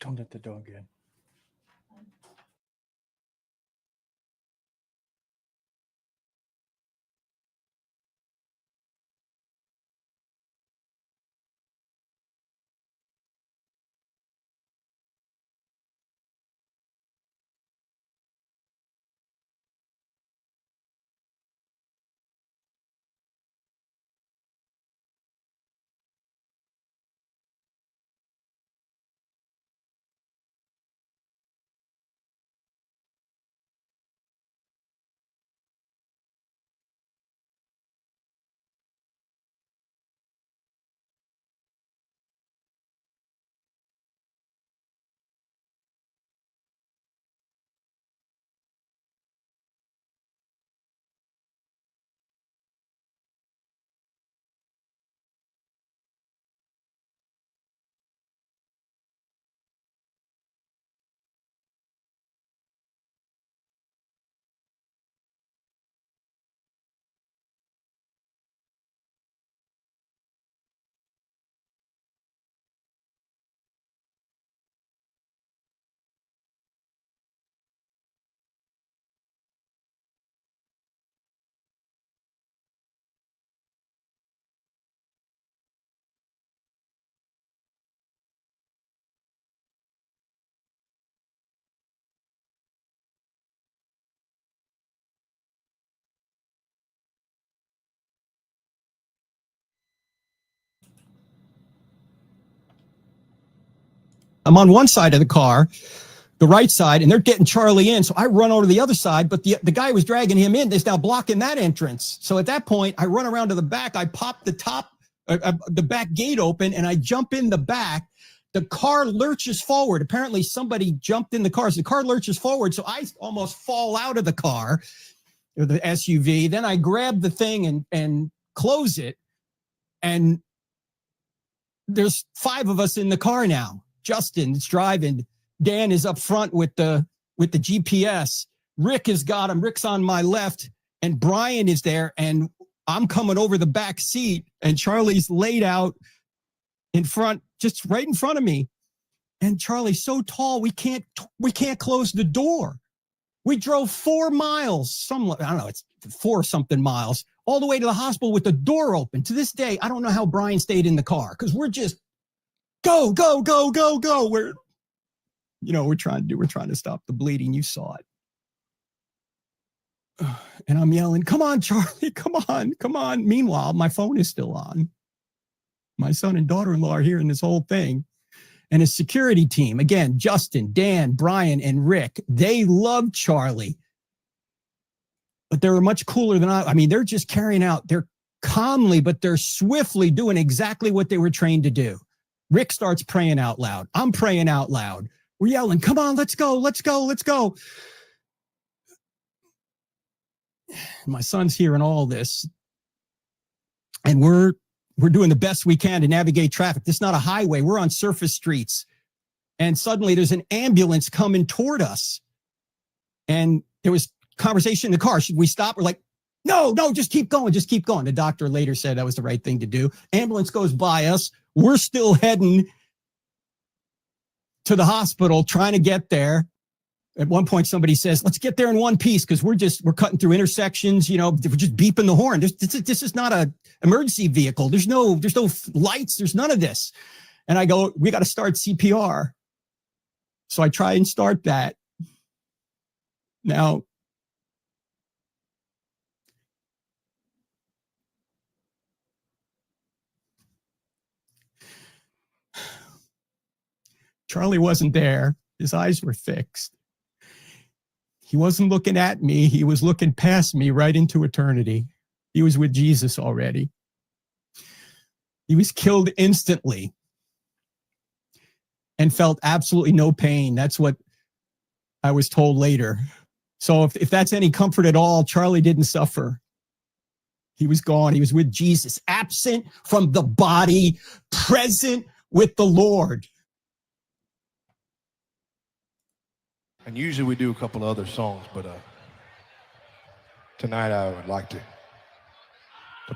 Don't let the dog in. I'm on one side of the car, the right side, and they're getting Charlie in. So I run over to the other side, but the guy who was dragging him in is now blocking that entrance. So at that point, I run around to the back. I pop the back gate open, and I jump in the back. The car lurches forward. Apparently somebody jumped in the car. So the car lurches forward. So I almost fall out of the car, or the SUV. Then I grab the thing and close it. And there's 5 of us in the car now. Justin's driving. Dan is up front with the GPS. Rick has got him. Rick's on my left, and Brian is there, and I'm coming over the back seat, and Charlie's laid out in front, just right in front of me. And Charlie's so tall, we can't close the door. We drove 4 miles, I don't know, it's 4 something miles, all the way to the hospital with the door open. To this day, I don't know how Brian stayed in the car, because we're just go, go, go, go, go. We're trying to stop the bleeding. You saw it. And I'm yelling, come on, Charlie, come on, come on. Meanwhile, my phone is still on. My son and daughter-in-law are hearing this whole thing. And a security team, again, Justin, Dan, Brian, and Rick, they love Charlie. But they were much cooler than I mean, they're just carrying out, they're calmly, but they're swiftly doing exactly what they were trained to do. Rick starts praying out loud. I'm praying out loud. We're yelling, come on, let's go, let's go, let's go. My son's hearing all this. And we're doing the best we can to navigate traffic. This is not a highway. We're on surface streets. And suddenly there's an ambulance coming toward us. And there was conversation in the car. Should we stop? We're like, no, just keep going. Just keep going. The doctor later said that was the right thing to do. Ambulance goes by us. We're still heading to the hospital, trying to get there. At one point, somebody says, let's get there in one piece, because we're cutting through intersections, we're just beeping the horn. This is not an emergency vehicle. There's no lights. There's none of this. And I go, we got to start CPR. So I try and start that. Now, Charlie wasn't there. His eyes were fixed. He wasn't looking at me. He was looking past me right into eternity. He was with Jesus already. He was killed instantly and felt absolutely no pain. That's what I was told later. So if that's any comfort at all, Charlie didn't suffer. He was gone. He was with Jesus, absent from the body, present with the Lord. And usually we do a couple of other songs, but tonight I would like to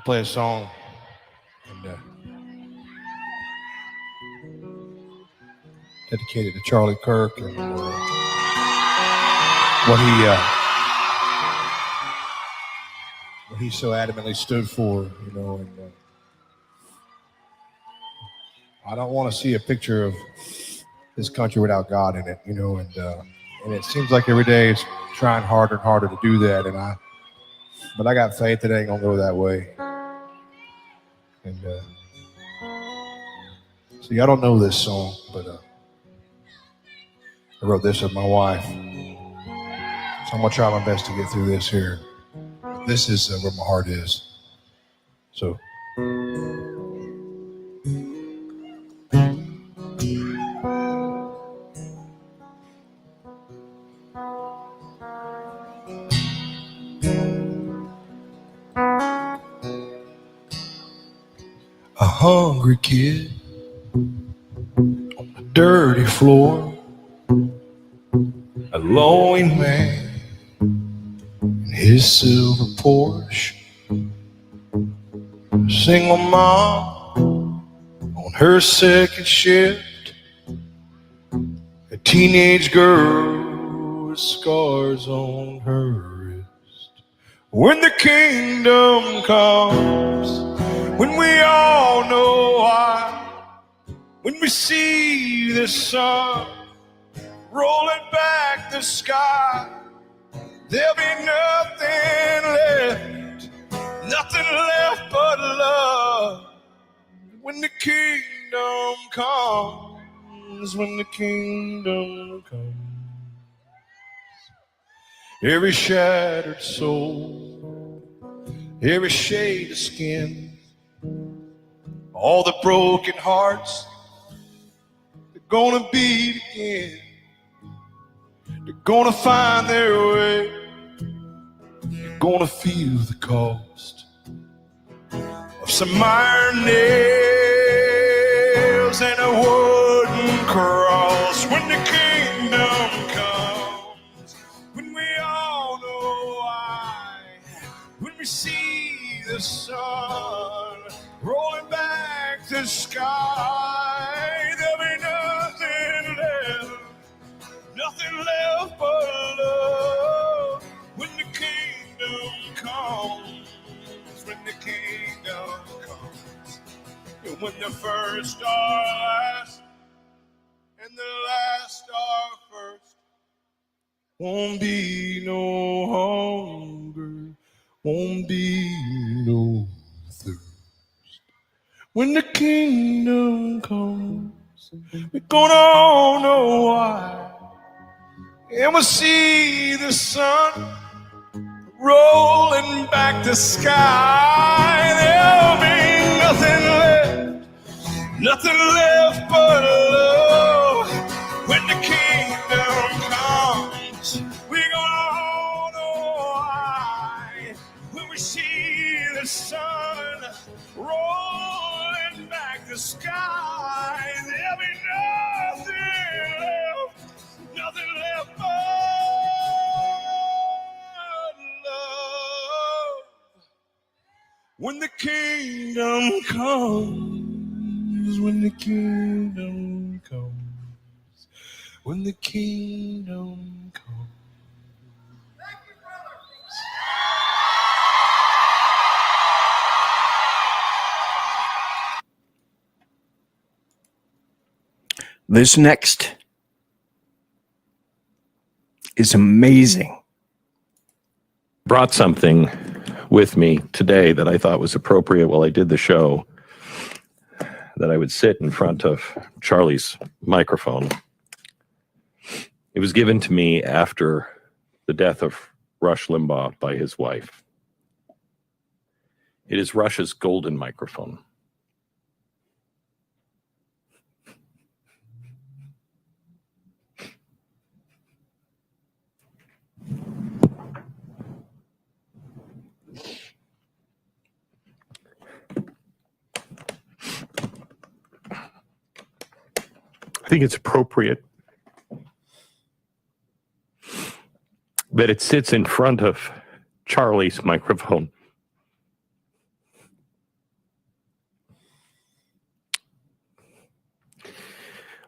play a song. And dedicated to Charlie Kirk and what he so adamantly stood for, you know. And I don't want to see a picture of this country without God in it, you know. And it seems like every day it's trying harder and harder to do that. But I got faith that it ain't gonna go that way. And so y'all don't know this song, but I wrote this with my wife. So I'm gonna try my best to get through this here. This is where my heart is. So. A hungry kid on the dirty floor, a lonely man in his silver Porsche, a single mom on her second shift, a teenage girl with scars on her wrist. When the kingdom comes, when we all know why, when we see the sun rolling back the sky, there'll be nothing left but love. When the kingdom comes, when the kingdom comes, every shattered soul, every shade of skin, all the broken hearts, they're gonna beat again. They're gonna find their way. They're gonna feel the cost of some iron nails and a wooden cross. When the kingdom comes, when we all know why, when we see the sun rolling back the sky, there'll be nothing left but love. When the kingdom comes, when the kingdom comes, and when the first are last and the last are first, won't be no hunger, won't be no thirst. When the kingdom comes, we're gonna all know why, and we'll see the sun rolling back the sky. There'll be nothing left but love. When the kingdom comes, we're gonna all know why, when we see the sun rolling back the sky. There'll be nothing left but love. When the kingdom comes, when the kingdom comes, when the kingdom comes. Thank you, brothers. This next is amazing. Brought something with me today that I thought was appropriate while I did the show, that I would sit in front of Charlie's microphone. It was given to me after the death of Rush Limbaugh by his wife. It is Rush's golden microphone. I think it's appropriate that it sits in front of Charlie's microphone.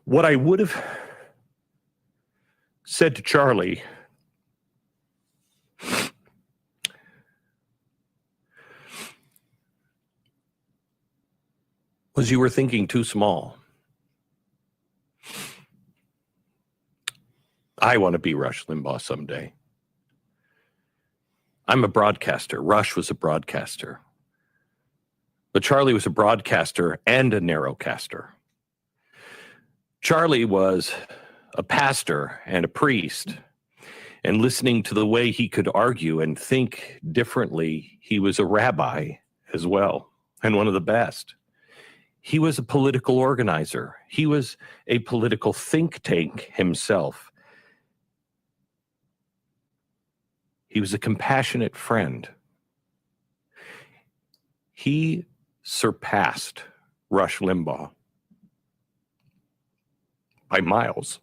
What I would have said to Charlie was, you were thinking too small. I want to be Rush Limbaugh someday. I'm a broadcaster. Rush was a broadcaster. But Charlie was a broadcaster and a narrowcaster. Charlie was a pastor and a priest. And listening to the way he could argue and think differently, he was a rabbi as well, and one of the best. He was a political organizer. He was a political think tank himself. He was a compassionate friend. He surpassed Rush Limbaugh by miles.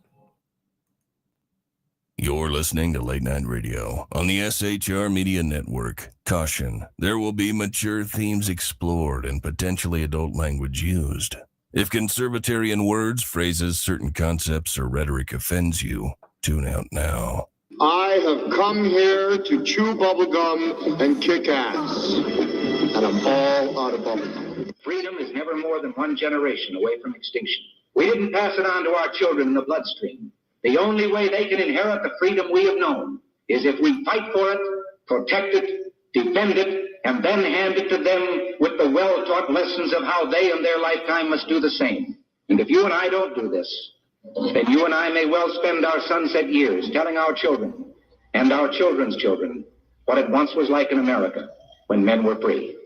You're listening to Late Night Radio on the SHR Media Network. Caution, there will be mature themes explored and potentially adult language used. If conservatarian words, phrases, certain concepts, or rhetoric offends you, tune out now. I have come here to chew bubblegum and kick ass. And I'm all out of bubblegum. Freedom is never more than one generation away from extinction. We didn't pass it on to our children in the bloodstream. The only way they can inherit the freedom we have known is if we fight for it, protect it, defend it, and then hand it to them with the well-taught lessons of how they in their lifetime must do the same. And if you and I don't do this, then you and I may well spend our sunset years telling our children and our children's children what it once was like in America when men were free.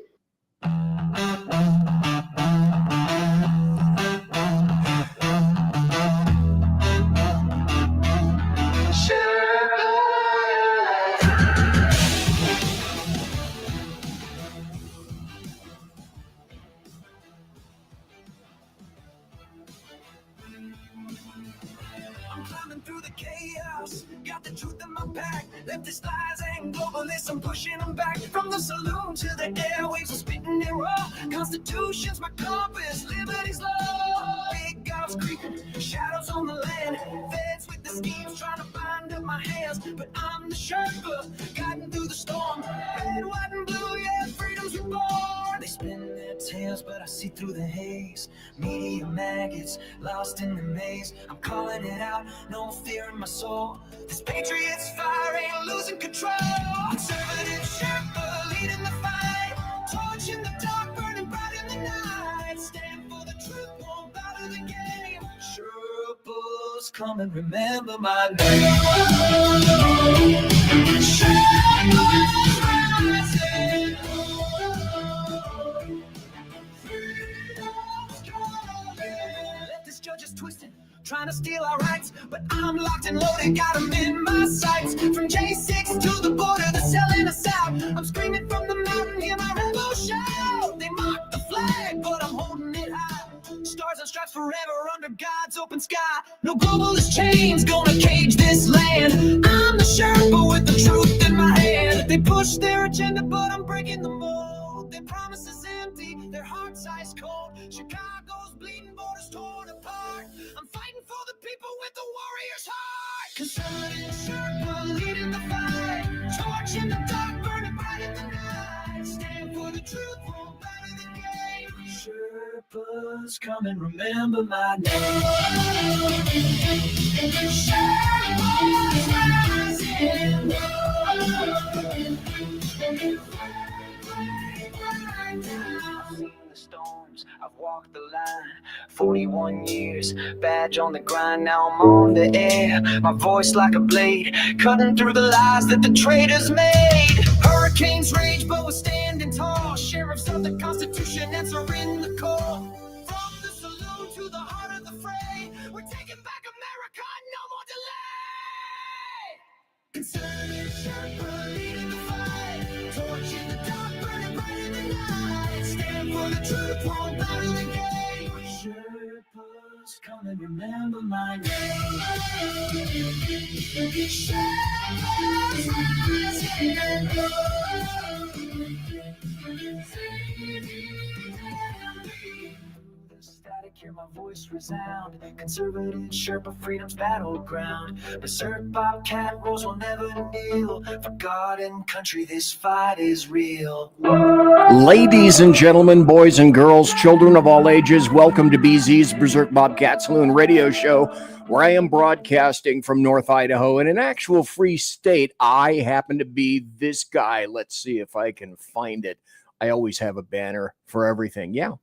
Got the truth in my back. Leftist lies and globalists, I'm pushing them back. From the saloon to the airwaves, I'm spitting it raw. Constitution's my compass, liberty's law. Big gods creeping, shadows on the land. Feds with the schemes trying to bind up my hands. But I'm the Sherpa, guiding through the storm. Red, white, and blue, yeah, freedom's reborn. They spin their tails, but I see through the haze. Media maggots, lost in the maze. I'm calling it out, no fear in my soul. This patriot's fire ain't losing control. Conservative Sherpa leading the fight. Torch in the dark, burning bright in the night. Stand for the truth, won't bow to the game. Sherpas, come and remember my name. Sherpas rising. Freedom's calling. Let this judge is twisted, trying to steal our rights, but I'm locked and loaded, got them in my sights. From J6 to the border, they're selling us out. I'm screaming from the mountain, hear my rebel shout. They mock the flag, but I'm holding it high. Stars and stripes forever under God's open sky. No globalist chains gonna cage this land. I'm the Sherpa with the truth in my hand. They push their agenda, but I'm breaking the mold. Their promises empty, their hearts ice cold. Chicago's bleeding, borders torn apart. I'm fighting for the people with the warrior's heart. Conservative Sherpa leading the fight. Torch in the dark, burning bright in the night. Stand for the truth, won't bow to the game. Sherpas, come and remember my name. Sherpas rising. I've seen the storms, I've walked the line. 41 years, badge on the grind. Now I'm on the air, my voice like a blade, cutting through the lies that the traitors made. Hurricanes rage, but we're standing tall. Sheriffs of the Constitution answering the call. From the saloon to the heart of the fray, we're taking back America, no more delay. Conservative Sherpa leading the fight. Torch in the dark, burning bright in the night. Stand for the truth, won't bow to the game. Sherpas, come and remember my name. Sherpas rising. The static Hear my voice resound. Conservative Sherpa freedom's battleground. Berserk Bobcat rolls will never kneel. For God and country, this fight is real. Ladies and gentlemen, boys and girls, children of all ages, welcome to BZ's Berserk Bobcat Saloon radio show, where I am broadcasting from North Idaho in an actual free state. I happen to be this guy. Let's see if I can find it. I always have a banner for everything. Yeah.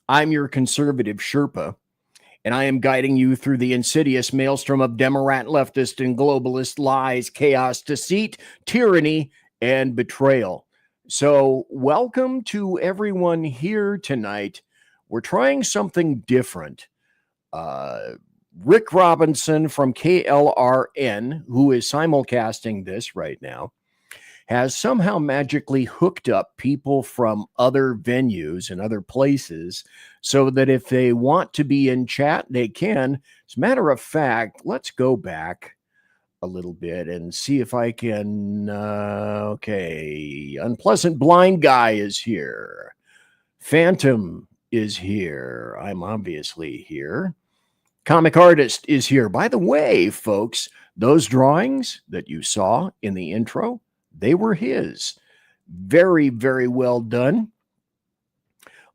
I'm your conservative Sherpa, and I am guiding you through the insidious maelstrom of Democrat, leftist, and globalist lies, chaos, deceit, tyranny, and betrayal. So welcome to everyone here tonight. We're trying something different. Rick Robinson from KLRN, who is simulcasting this right now, has somehow magically hooked up people from other venues and other places so that if they want to be in chat, they can. As a matter of fact, let's go back a little bit and see if I can. Okay. Unpleasant Blind Guy is here. Phantom is here. I'm obviously here. Comic Artist is here. By the way, folks, those drawings that you saw in the intro, they were his. Very, very well done.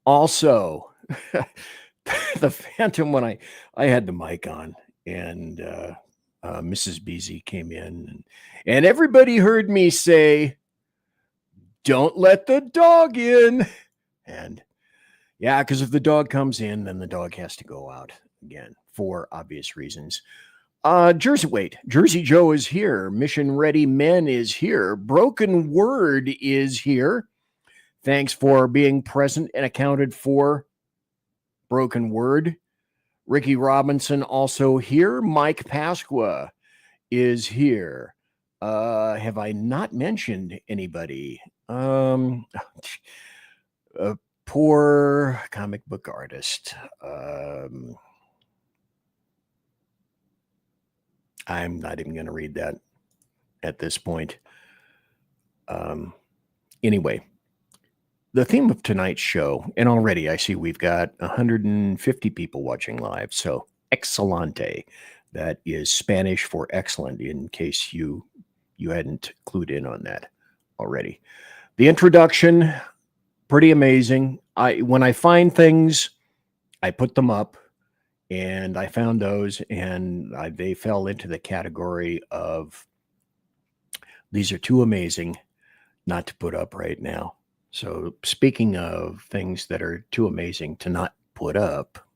Also, the Phantom, when I had the mic on and Mrs. BZ came in and everybody heard me say, "Don't let the dog in." And yeah, because if the dog comes in, then the dog has to go out again for obvious reasons. Jersey Joe is here. Mission Ready Men is here. Broken Word is here. Thanks for being present and accounted for, Broken Word. Ricky Robinson also here. Mike Pasqua is here. Have I not mentioned anybody? Poor comic book artist. I'm not even going to read that at this point. Anyway, the theme of tonight's show, and already I see we've got 150 people watching live, so excelente. That is Spanish for excellent, in case you hadn't clued in on that already. The introduction, pretty amazing. When I find things, I put them up. And I found those, and they fell into the category of these are too amazing not to put up right now. So speaking of things that are too amazing to not put up.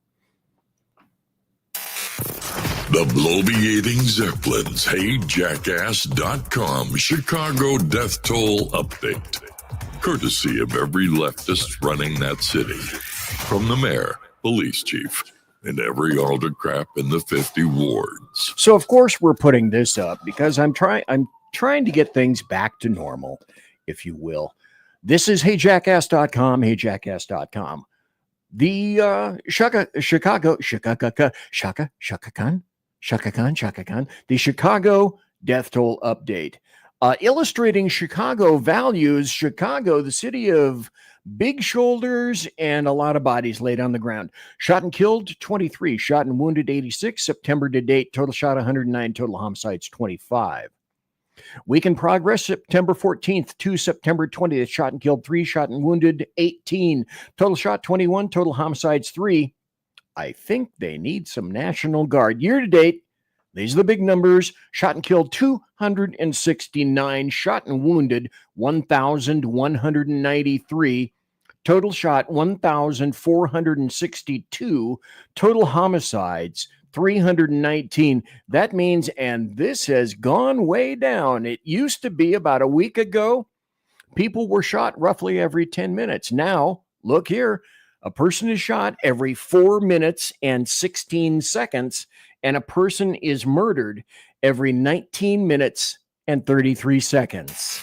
The bloviating Zeppelins, HeyJackass.com Chicago death toll update. Courtesy of every leftist running that city. From the mayor, police chief, and every autocrat in the 50 wards. So of course we're putting this up because I'm trying to get things back to normal, if you will. This is HeyJackass.com, HeyJackass.com. The the Chicago death toll update. Illustrating Chicago values, Chicago, the city of big shoulders and a lot of bodies laid on the ground. Shot and killed, 23. Shot and wounded, 86. September to date, total shot, 109. Total homicides, 25. Week in progress, September 14th to September 20th. Shot and killed, 3. Shot and wounded, 18. Total shot, 21. Total homicides, 3. I think they need some National Guard. Year to date, these are the big numbers. Shot and killed 269. Shot and wounded 1,193. Total shot 1,462. Total homicides 319. That means, and this has gone way down. It used to be about a week ago, people were shot roughly every 10 minutes. Now, look here. A person is shot every 4 minutes and 16 seconds, and a person is murdered every 19 minutes and 33 seconds.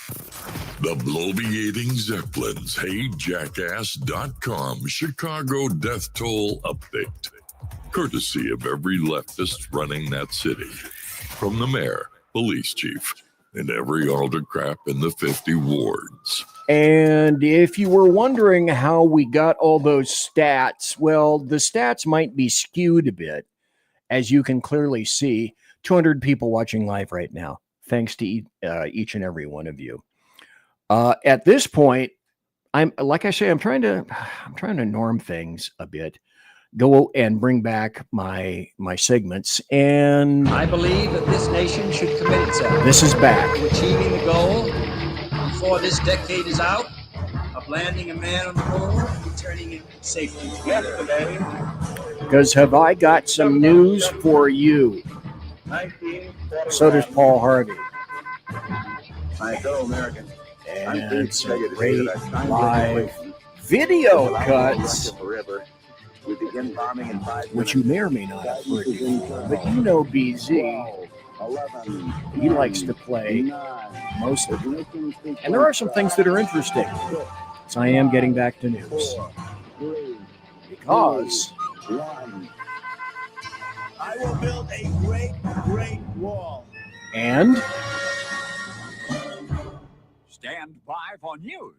The bloviating Zeppelins, HeyJackass.com Chicago death toll update. Courtesy of every leftist running that city. From the mayor, police chief, and every autocrat in the 50 wards. And if you were wondering how we got all those stats, well, the stats might be skewed a bit. As you can clearly see, 200 people watching live right now. Thanks to each and every one of you. At this point, I'm trying to norm things a bit. Go and bring back my segments, and I believe that this nation should commit itself. This is back to achieving the goal before this decade is out of landing a man on the moon and returning him safely. Yesterday, because have I got some news for you? So does Paul Harvey. My fellow American, and some great live video cuts, which you may or may not have heard before. But you know BZ, he likes to play most of them. And there are some things that are interesting. So I am getting back to news. Because I will build a great, great wall. And Stand by for news.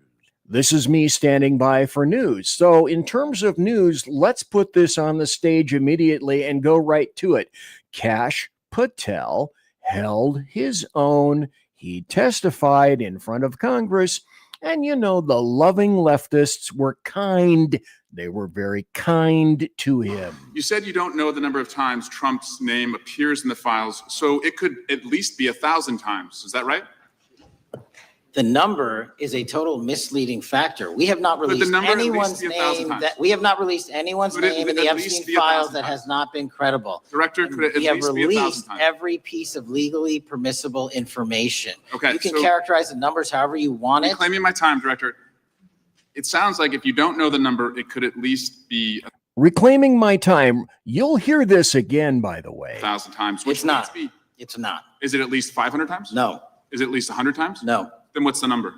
this is me standing by for news. So in terms of news, let's put this on the stage immediately and go right to it. Kash Patel held his own. He testified in front of Congress. And you know, the loving leftists were kind. They were very kind to him. You said you don't know the number of times Trump's name appears in the files, so it could at least be 1,000 times. Is that right? The number is a total misleading factor. We have not the released number at least anyone's be 1,000 name times. that we have not released anyone's Could it name in at the least Epstein be files 1,000 that times? has not been credible. Director, could it at We have least be 1,000 released times? every piece of legally permissible information. Okay, You can so- characterize the numbers however you want it. Reclaiming my time, Director. It sounds like if you don't know the number, it could at least be Reclaiming my time. You'll hear this again, by the way. 1,000 times. Which It's not. would be, It's not. is it at least 500 times? No. Is it at least 100 times? No. Then what's the number?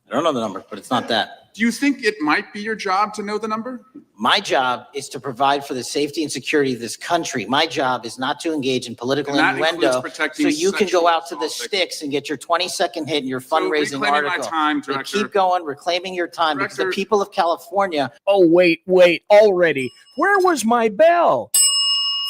I don't know the number, but it's not that. Do you think it might be your job to know the number? My job is to provide for the safety and security of this country. My job is not to engage in political And that innuendo includes protecting so you can sexual go out to the assault sticks and get your 20-second hit in your fundraising reclaiming my article. time, So Director. keep going, reclaiming your time, because the Director- people of California. Oh, wait, already. Where was my bell?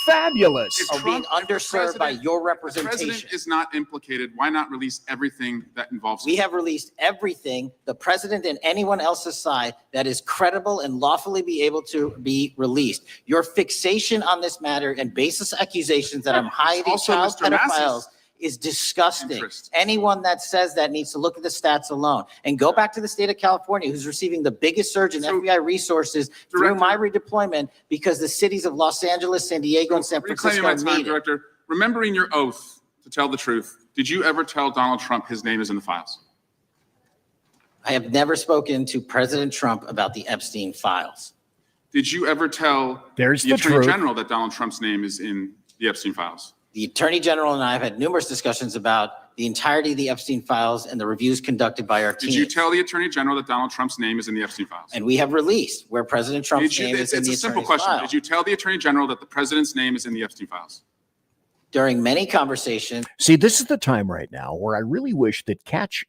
Fabulous. Are being underserved by your The representation. president is not implicated. Why not release everything that involves We have released everything, the president and anyone else's side, that is credible and lawfully be able to be released. Your fixation on this matter and baseless accusations that I'm hiding Also child Mr. Mass's pedophiles is disgusting. interest. Anyone that says that needs to look at the stats alone and go back to the state of California, who's receiving the biggest surge in So, FBI resources through Director- my redeployment because the cities of Los Angeles, San Diego, and San Reclaiming Francisco my time, need it. Director. Remembering your oath to tell the truth, did you ever tell Donald Trump his name is in the files? I have never spoken to President Trump about the Epstein files. Did you ever tell There's the the Attorney truth. General that Donald Trump's name is in the Epstein files? The Attorney General and I have had numerous discussions about the entirety of the Epstein files and the reviews conducted by our team. Did you tell the Attorney General that Donald Trump's name is in the Epstein files? And we have released where President Trump's Did you, name it's is in it's the a simple attorney's question. file. Did you tell the Attorney General that the president's name is in the Epstein files? During many conversations, See, this is the time right now where I really wish that Kash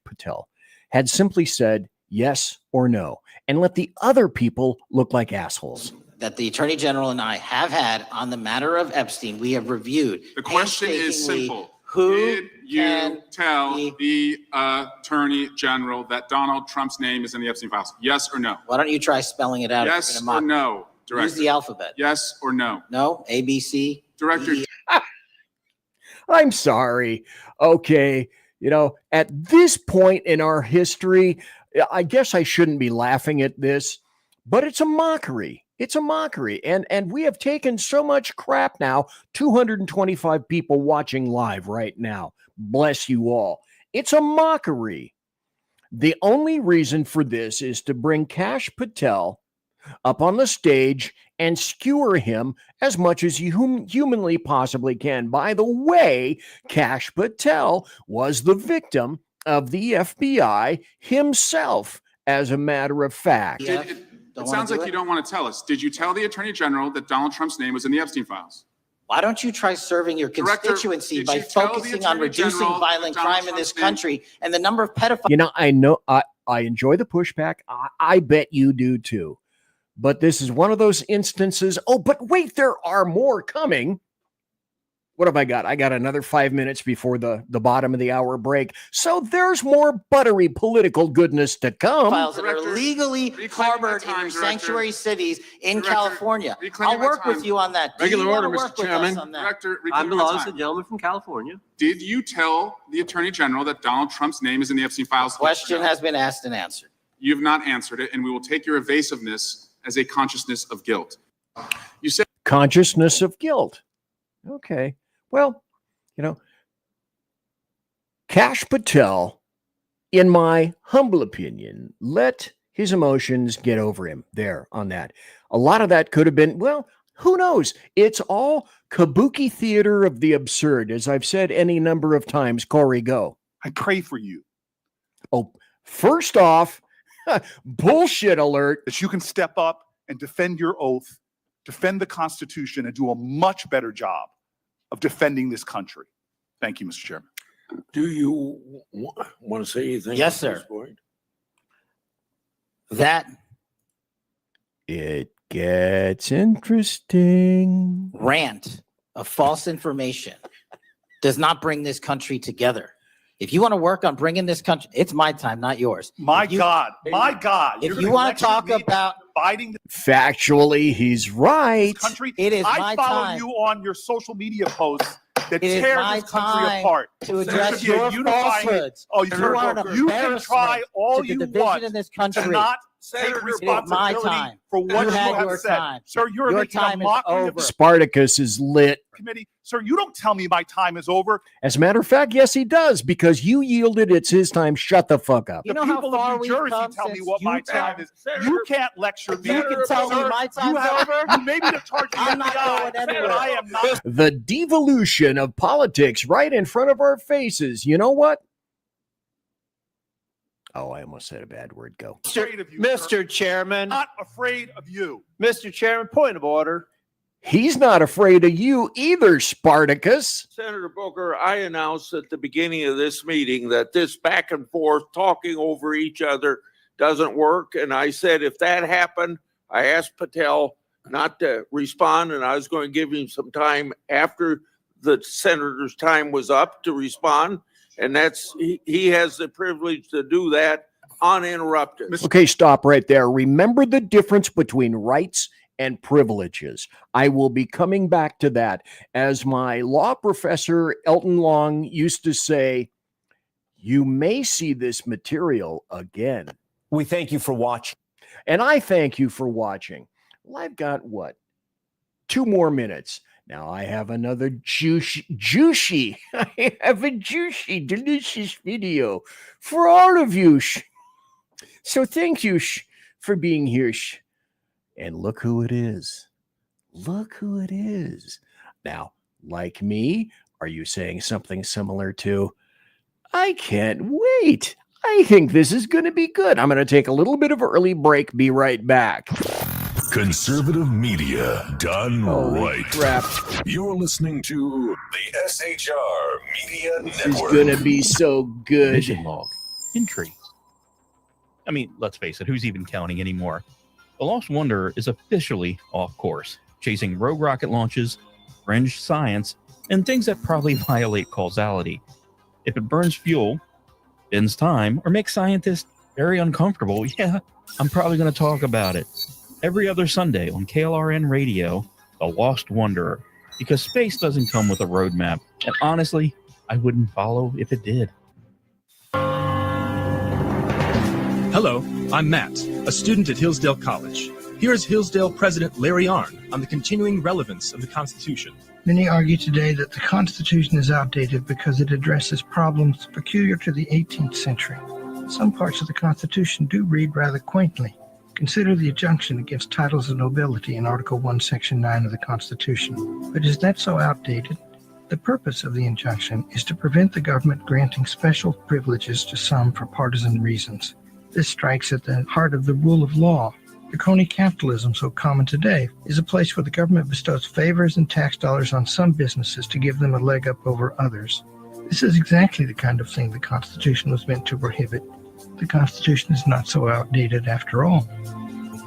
Patel had simply said yes or no and let the other people look like assholes. that the Attorney General and I have had on the matter of Epstein, we have reviewed. The question is painstakingly simple. Who Did you can tell be- the Attorney General that Donald Trump's name is in the Epstein files? Yes or no? Why don't you try spelling it out? if Yes you're or gonna mock no, me? Use Director? the alphabet. Yes or no? No, A, B, C. Director, E, I'm sorry. Okay. You know, at this point in our history, I guess I shouldn't be laughing at this, but it's a mockery. It's a mockery. And we have taken so much crap now, 225 people watching live right now. Bless you all. It's a mockery. The only reason for this is to bring Kash Patel up on the stage and skewer him as much as you humanly possibly can. By the way, Kash Patel was the victim of the FBI himself, as a matter of fact. Yeah. it sounds like you don't want to tell us. Did you tell the Attorney General that Donald Trump's name was in the Epstein files? Why don't you try serving your Director, constituency did by you tell the focusing on Attorney reducing General violent that Donald crime in this Trump's name- country and the number of pedophiles? You know, I know I enjoy the pushback. I bet you do too. But this is one of those instances. Oh, but wait, there are more coming. What have I got? I got another 5 minutes before the bottom of the hour break. So there's more buttery political goodness to come. Files that are legally harbored in your sanctuary cities in California. I'll work with you on that. Regular order, Mr. Chairman. Director, I'm the gentleman from California. Did you tell the Attorney General that Donald Trump's name is in the Epstein files? Question has been asked and answered. You have not answered it, and we will take your evasiveness as a consciousness of guilt. You said consciousness of guilt. Okay. Well, Kash Patel, in my humble opinion, let his emotions get over him there on that. A lot of that could have been, well, who knows? It's all kabuki theater of the absurd, as I've said any number of times. Corey, go. I pray for you. Oh, first off, bullshit alert. That you can step up and defend your oath, defend the Constitution, and do a much better job of defending this country. Thank you, Mr. Chairman. Do you want to say anything? Yes, sir. That it gets interesting. Rant of false information does not bring this country together. If you want to work on bringing this country, it's my time, not yours. My God. If you want to talk about fighting, factually, he's right. Country, it is I my follow time. you on your social media posts that It is tear my this country time apart. to address your falsehoods. Oh, You are an you can try embarrassment all to the you division want in this country. to not take It is my responsibility time. for what You you had have your said. time. Sir, you're Your making time a is mockery over. of the Spartacus is lit. committee. Sir, you don't tell me my time is over. As a matter of fact, yes, he does, because you yielded. It's his time. Shut the fuck up. You The know how people far of New we've Jersey come tell me since what my time is. You can't lecture me. You can tell me Sir, my time's you have, over. You may be the charge of the I'm not FBI, going anywhere. but I am not. The devolution of politics right in front of our faces. You know what? Oh, I almost said a bad word. Go. Afraid of you, Mr. sir. Chairman. Not afraid of you. Mr. Chairman, point of order. He's not afraid of you either, Spartacus. Senator Booker, I announced at the beginning of this meeting that this back and forth talking over each other doesn't work. And I said, if that happened, I asked Patel not to respond, and I was going to give him some time after the senator's time was up to respond. And he has the privilege to do that uninterrupted. Okay, stop right there. Remember the difference between rights and privileges. I will be coming back to that. As my law professor, Elton Long, used to say, you may see this material again. We thank you for watching. And I thank you for watching. Well, I've got 2 more minutes. Now I have another juicy, I have a juicy, delicious video for all of you. So thank you for being here. And look who it is. Look who it is. Now, like me, are you saying something similar to, I can't wait. I think this is going to be good. I'm going to take a little bit of early break. Be right back. Conservative media done Holy right. Crap. You're listening to the SHR Media This Network. is going to be so good. Vision log. Entry. I mean, let's face it, who's even counting anymore? The Lost Wonder is officially off course, chasing rogue rocket launches, fringe science, and things that probably violate causality. If it burns fuel, bends time, or makes scientists very uncomfortable, yeah, I'm probably going to talk about it. Every other Sunday on KLRN Radio, The Lost Wanderer, because space doesn't come with a roadmap, and honestly, I wouldn't follow if it did. Hello, I'm Matt, a student at Hillsdale College. Here's Hillsdale President Larry Arnn on the continuing relevance of the Constitution. Many argue today that the Constitution is outdated because it addresses problems peculiar to the 18th century. Some parts of the Constitution do read rather quaintly. Consider the injunction against titles of nobility in Article 1, Section 9 of the Constitution. But is that so outdated? The purpose of the injunction is to prevent the government granting special privileges to some for partisan reasons. This strikes at the heart of the rule of law. The crony capitalism so common today is a place where the government bestows favors and tax dollars on some businesses to give them a leg up over others. This is exactly the kind of thing the Constitution was meant to prohibit. The Constitution is not so outdated after all.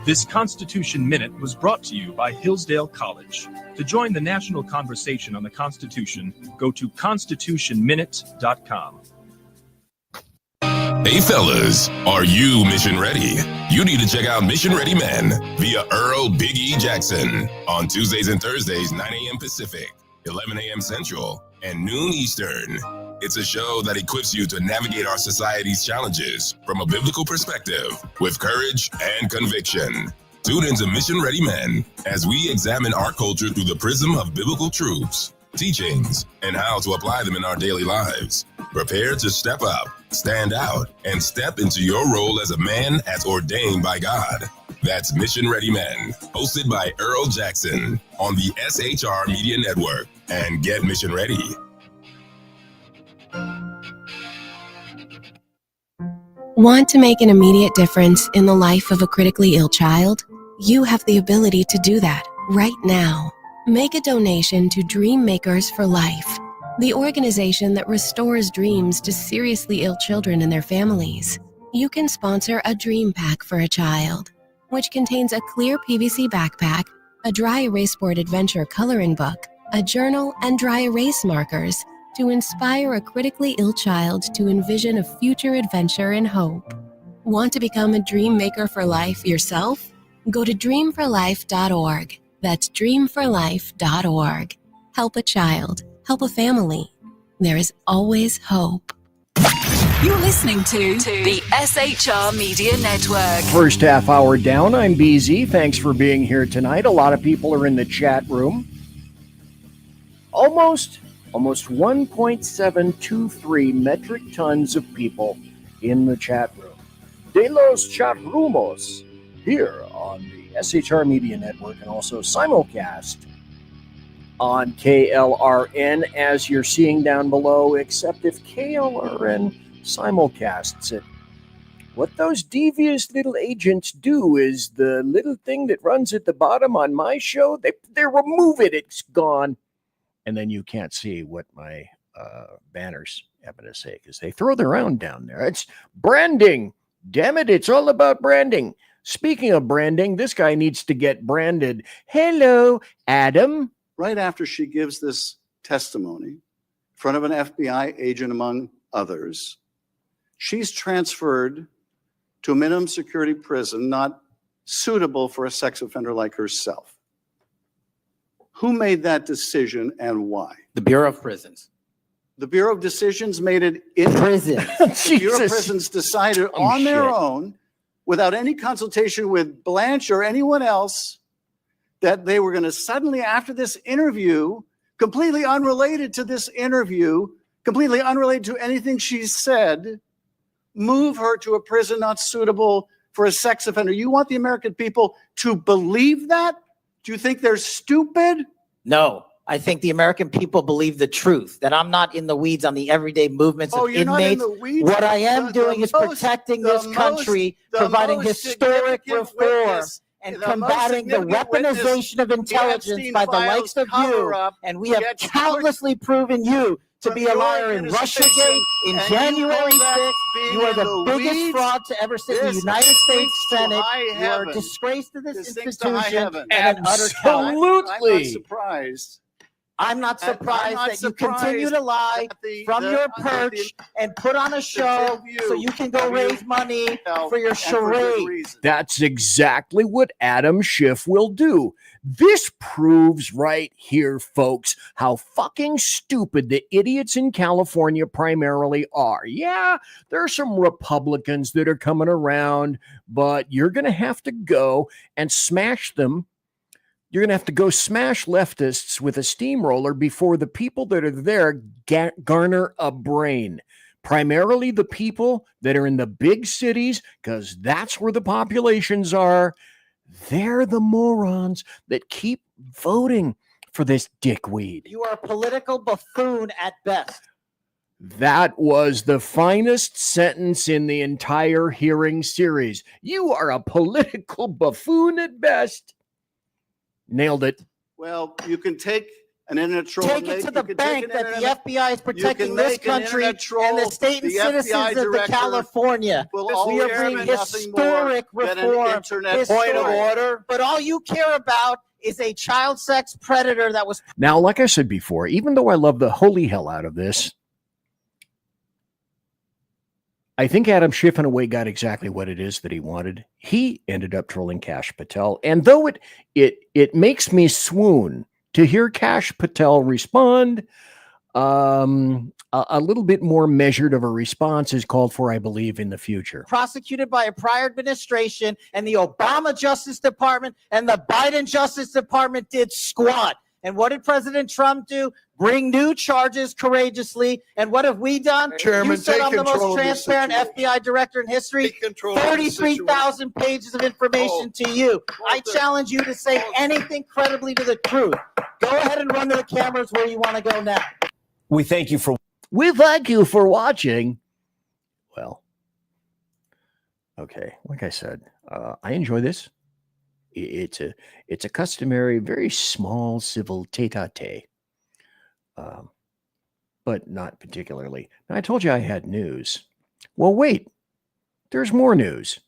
This Constitution Minute was brought to you by Hillsdale College. To join the national conversation on the Constitution, go to constitutionminute.com. Hey fellas, are you mission ready? You need to check out Mission Ready Men via Earl Big E Jackson on Tuesdays and Thursdays, 9 a.m. Pacific, 11 a.m. Central, and noon Eastern. It's a show that equips you to navigate our society's challenges from a biblical perspective with courage and conviction. Tune into Mission Ready Men as we examine our culture through the prism of biblical truths, teachings, and how to apply them in our daily lives. Prepare to step up, stand out, and step into your role as a man as ordained by God. That's Mission Ready Men, hosted by Earl Jackson on the SHR Media Network. And get mission ready. Want to make an immediate difference in the life of a critically ill child? You have the ability to do that right now. Make a donation to Dream Makers for Life, the organization that restores dreams to seriously ill children and their families. You can sponsor a dream pack for a child, which contains a clear PVC backpack, a dry erase board adventure coloring book, a journal, and dry erase markers to inspire a critically ill child to envision a future adventure and hope. Want to become a dream maker for life yourself? Go to dreamforlife.org. That's dreamforlife.org. Help a child. Help a family. There is always hope. You're listening to the SHR Media Network. First half hour down. I'm BZ. Thanks for being here tonight. A lot of people are in the chat room. Almost 1.723 metric tons of people in the chat room. De los chat rumos here on the SHR Media Network and also simulcast on KLRN, as you're seeing down below, except if KLRN simulcasts it. What those devious little agents do is the little thing that runs at the bottom on my show, they remove it. It's gone. And then you can't see what my banners happen to say because they throw their own down there. It's branding. Damn it, it's all about branding. Speaking of branding, this guy needs to get branded. Hello, Adam. Right after she gives this testimony in front of an FBI agent, among others, she's transferred to a minimum security prison not suitable for a sex offender like herself. Who made that decision and why? The Bureau of Prisons. The Bureau of Decisions made it in prison. The Bureau of Prisons decided on their own, without any consultation with Blanche or anyone else, that they were going to suddenly, after this interview, completely unrelated to this interview, completely unrelated to anything she said, move her to a prison not suitable for a sex offender. You want the American people to believe that? Do you think they're stupid? No, I think the American people believe the truth, that I'm not in the weeds on the everyday movements of you're inmates. not in the weeds? What I am doing is protecting this country, providing historic reform, and combating the weaponization of intelligence by the likes of you. And we have countlessly proven you to be a liar in Russiagate, in January 6th. You are the biggest fraud to ever sit in the United States Senate. You are a disgrace to this institution and an utter coward. I'm not surprised. I'm not surprised that you continue to lie from your perch and put on a show so you can go raise money for your charade. That's exactly what Adam Schiff will do. This proves right here, folks, how fucking stupid the idiots in California primarily are. Yeah, there are some Republicans that are coming around, but you're going to have to go and smash them. You're going to have to go smash leftists with a steamroller before the people that are there garner a brain. Primarily the people that are in the big cities, because that's where the populations are. They're the morons that keep voting for this dickweed. You are a political buffoon at best. That was the finest sentence in the entire hearing series. You are a political buffoon at best. Nailed it. Well, you can take an internet troll. Take it to the bank that the FBI is protecting this country and the state and citizens of California. We are bringing historic reform. Point of order. But all you care about is a child sex predator that was. Now, like I said before, even though I love the holy hell out of this, I think Adam Schiff in a way got exactly what it is that he wanted. He ended up trolling Kash Patel. And though it makes me swoon to hear Kash Patel respond, a little bit more measured of a response is called for, I believe, in the future. Prosecuted by a prior administration, and the Obama Justice Department and the Biden Justice Department did squat. And what did President Trump do? Bring new charges courageously. And what have we done? Chairman, you said I'm the most control of this transparent FBI director in history. 33,000 pages of information to you. I challenge you to say anything credibly to the truth. Go ahead and run to the cameras where you want to go now. We thank you for watching. Well, okay, like I said, I enjoy this. It's a customary, very small civil tete-a-tete, but not particularly. Now, I told you I had news. Well, wait, there's more news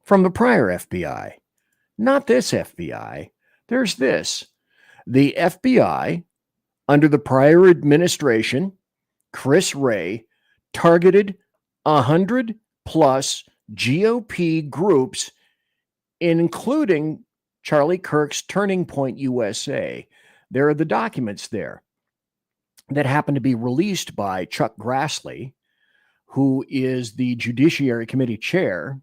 from the prior FBI. Not this FBI. There's this. The FBI, under the prior administration, Chris Wray, targeted 100 plus GOP groups, including Charlie Kirk's Turning Point USA. There are the documents there that happen to be released by Chuck Grassley, who is the Judiciary Committee chair.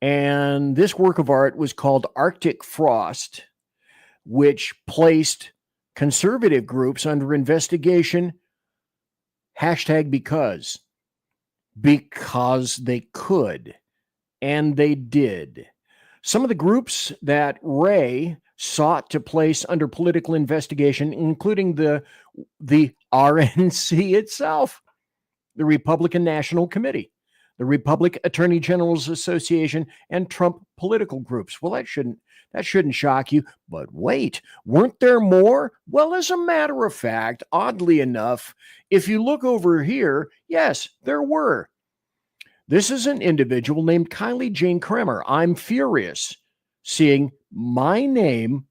And this work of art was called Arctic Frost, which placed conservative groups under investigation. Hashtag because they could, and they did. Some of the groups that Ray sought to place under political investigation, including the RNC itself, the Republican National Committee, the Republican Attorney General's Association, and Trump political groups. Well, that shouldn't shock you. But wait, weren't there more? Well, as a matter of fact, oddly enough, if you look over here, yes, there were. This is an individual named Kylie Jane Kremer. I'm furious seeing my name,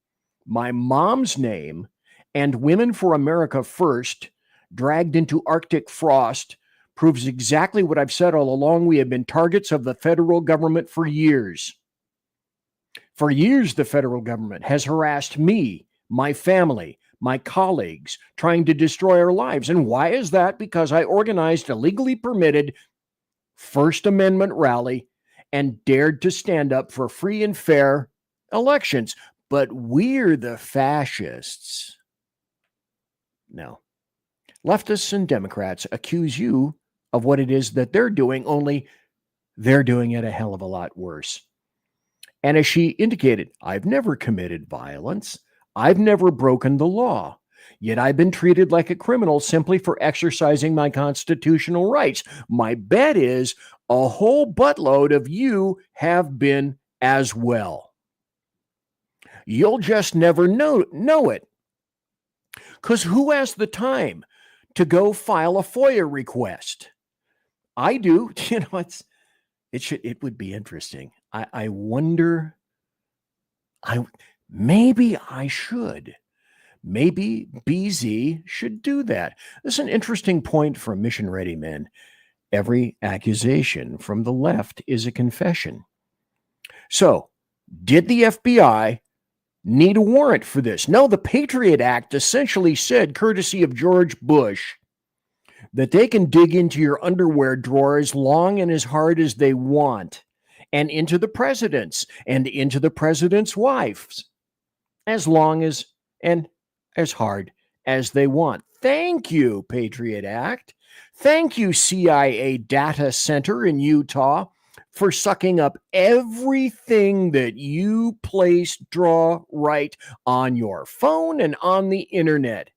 my mom's name, and Women for America First dragged into Arctic Frost. Proves exactly what I've said all along. We have been targets of the federal government for years. For years, the federal government has harassed me, my family, my colleagues, trying to destroy our lives. And why is that? Because I organized a legally permitted First Amendment rally and dared to stand up for free and fair elections. But we're the fascists. No. Leftists and Democrats accuse you of what it is that they're doing, only they're doing it a hell of a lot worse. And as she indicated, I've never committed violence. I've never broken the law. Yet I've been treated like a criminal simply for exercising my constitutional rights. My bet is a whole buttload of you have been as well. You'll just never know it. Because who has the time to go file a FOIA request? I do. You know, it would be interesting. I wonder, maybe I should. Maybe BZ should do that. This is an interesting point from Mission Ready Men. Every accusation from the left is a confession. So, did the FBI need a warrant for this? No, the Patriot Act essentially said, courtesy of George Bush, that they can dig into your underwear drawer as long and as hard as they want, and into the president's, and into the president's wife's, as long as and as hard as they want. Thank you, Patriot Act. Thank you, CIA Data Center in Utah, for sucking up everything that you place, draw, write on your phone and on the internet.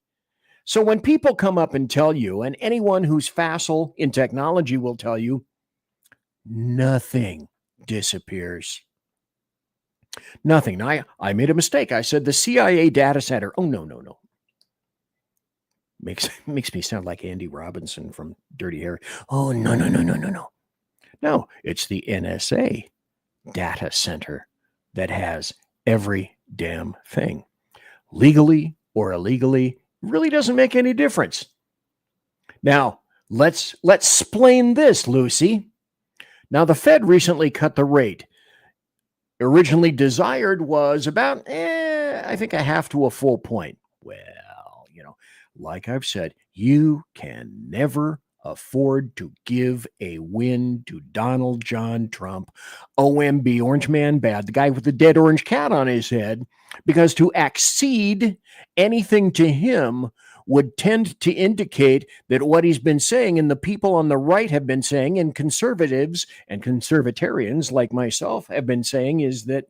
So when people come up and tell you, and anyone who's facile in technology will tell you, nothing disappears. Nothing. Now, I made a mistake. I said the CIA data center. Oh, no. Makes me sound like Andy Robinson from Dirty Harry. Oh, no. No, it's the NSA data center that has every damn thing. Legally or illegally, really doesn't make any difference. Now, let's explain this, Lucy. Now, the Fed recently cut the rate. Originally desired was about, I think, a half to a full point. Well, like I've said, you can never afford to give a win to Donald John Trump, OMB, Orange Man Bad, the guy with the dead orange cat on his head, because to accede anything to him would tend to indicate that what he's been saying and the people on the right have been saying, and conservatives and conservatarians like myself have been saying, is that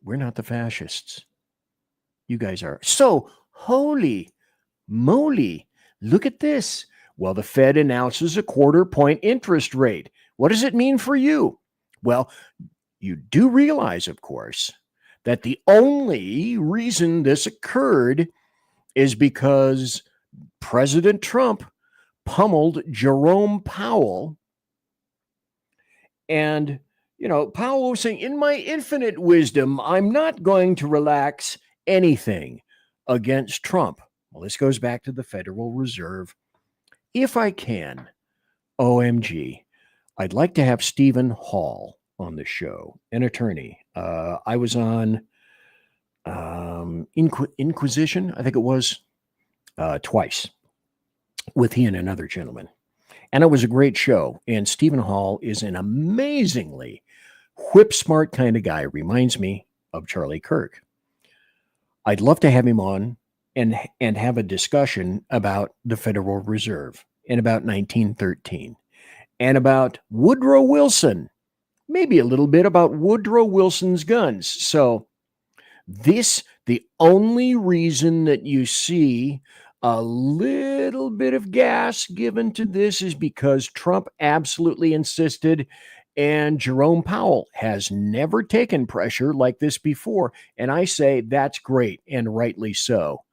we're not the fascists. You guys are. So, holy moly, look at this. Well, the Fed announces a 1/4 point interest rate. What does it mean for you? Well, you do realize, of course, that the only reason this occurred is because President Trump pummeled Jerome Powell. And, Powell was saying, in my infinite wisdom, I'm not going to relax anything against Trump. Well, this goes back to the Federal Reserve. If I can, OMG, I'd like to have Stephen Hall on the show, an attorney. I was on Inquisition, I think it was, twice with he and another gentleman. And it was a great show. And Stephen Hall is an amazingly whip-smart kind of guy. Reminds me of Charlie Kirk. I'd love to have him on and have a discussion about the Federal Reserve and about 1913 and about Woodrow Wilson, maybe a little bit about Woodrow Wilson's guns. So the only reason that you see a little bit of gas given to this is because Trump absolutely insisted, and Jerome Powell has never taken pressure like this before. And I say that's great, and rightly so.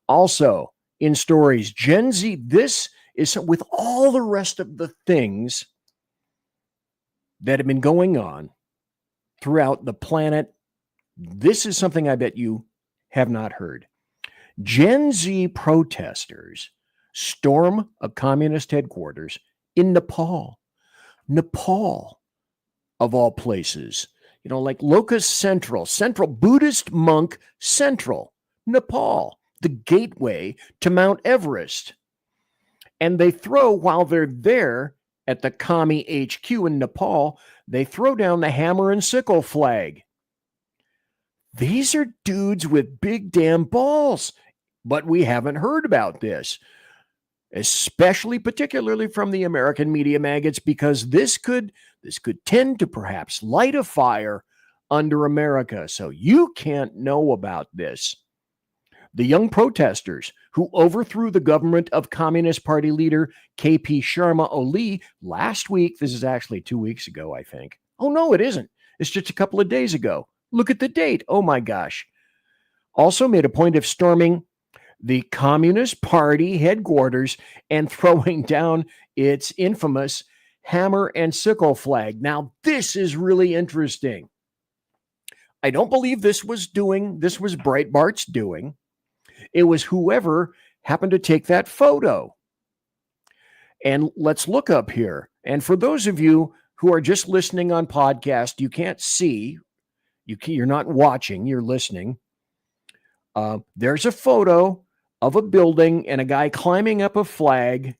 Also, in stories, Gen Z, this is with all the rest of the things that have been going on throughout the planet. This is something I bet you have not heard. Gen Z protesters storm a communist headquarters in Nepal. Nepal, of all places. Like Locust Central, Buddhist monk Central, Nepal, the gateway to Mount Everest. And they throw, while they're there at the Commie HQ in Nepal, they throw down the hammer and sickle flag. These are dudes with big damn balls, but we haven't heard about this, particularly from the American media maggots, because this could tend to perhaps light a fire under America. So you can't know about this. The young protesters who overthrew the government of Communist Party leader KP Sharma Oli last week, this is actually 2 weeks ago, I think. Oh, no, it isn't. It's just a couple of days ago. Look at the date. Oh, my gosh. Also made a point of storming the Communist Party headquarters and throwing down its infamous hammer and sickle flag. Now, this is really interesting. I don't believe this was Breitbart's doing. It was whoever happened to take that photo. And let's look up here. And for those of you who are just listening on podcast, you can't see, you're not watching, you're listening. There's a photo of a building and a guy climbing up a flag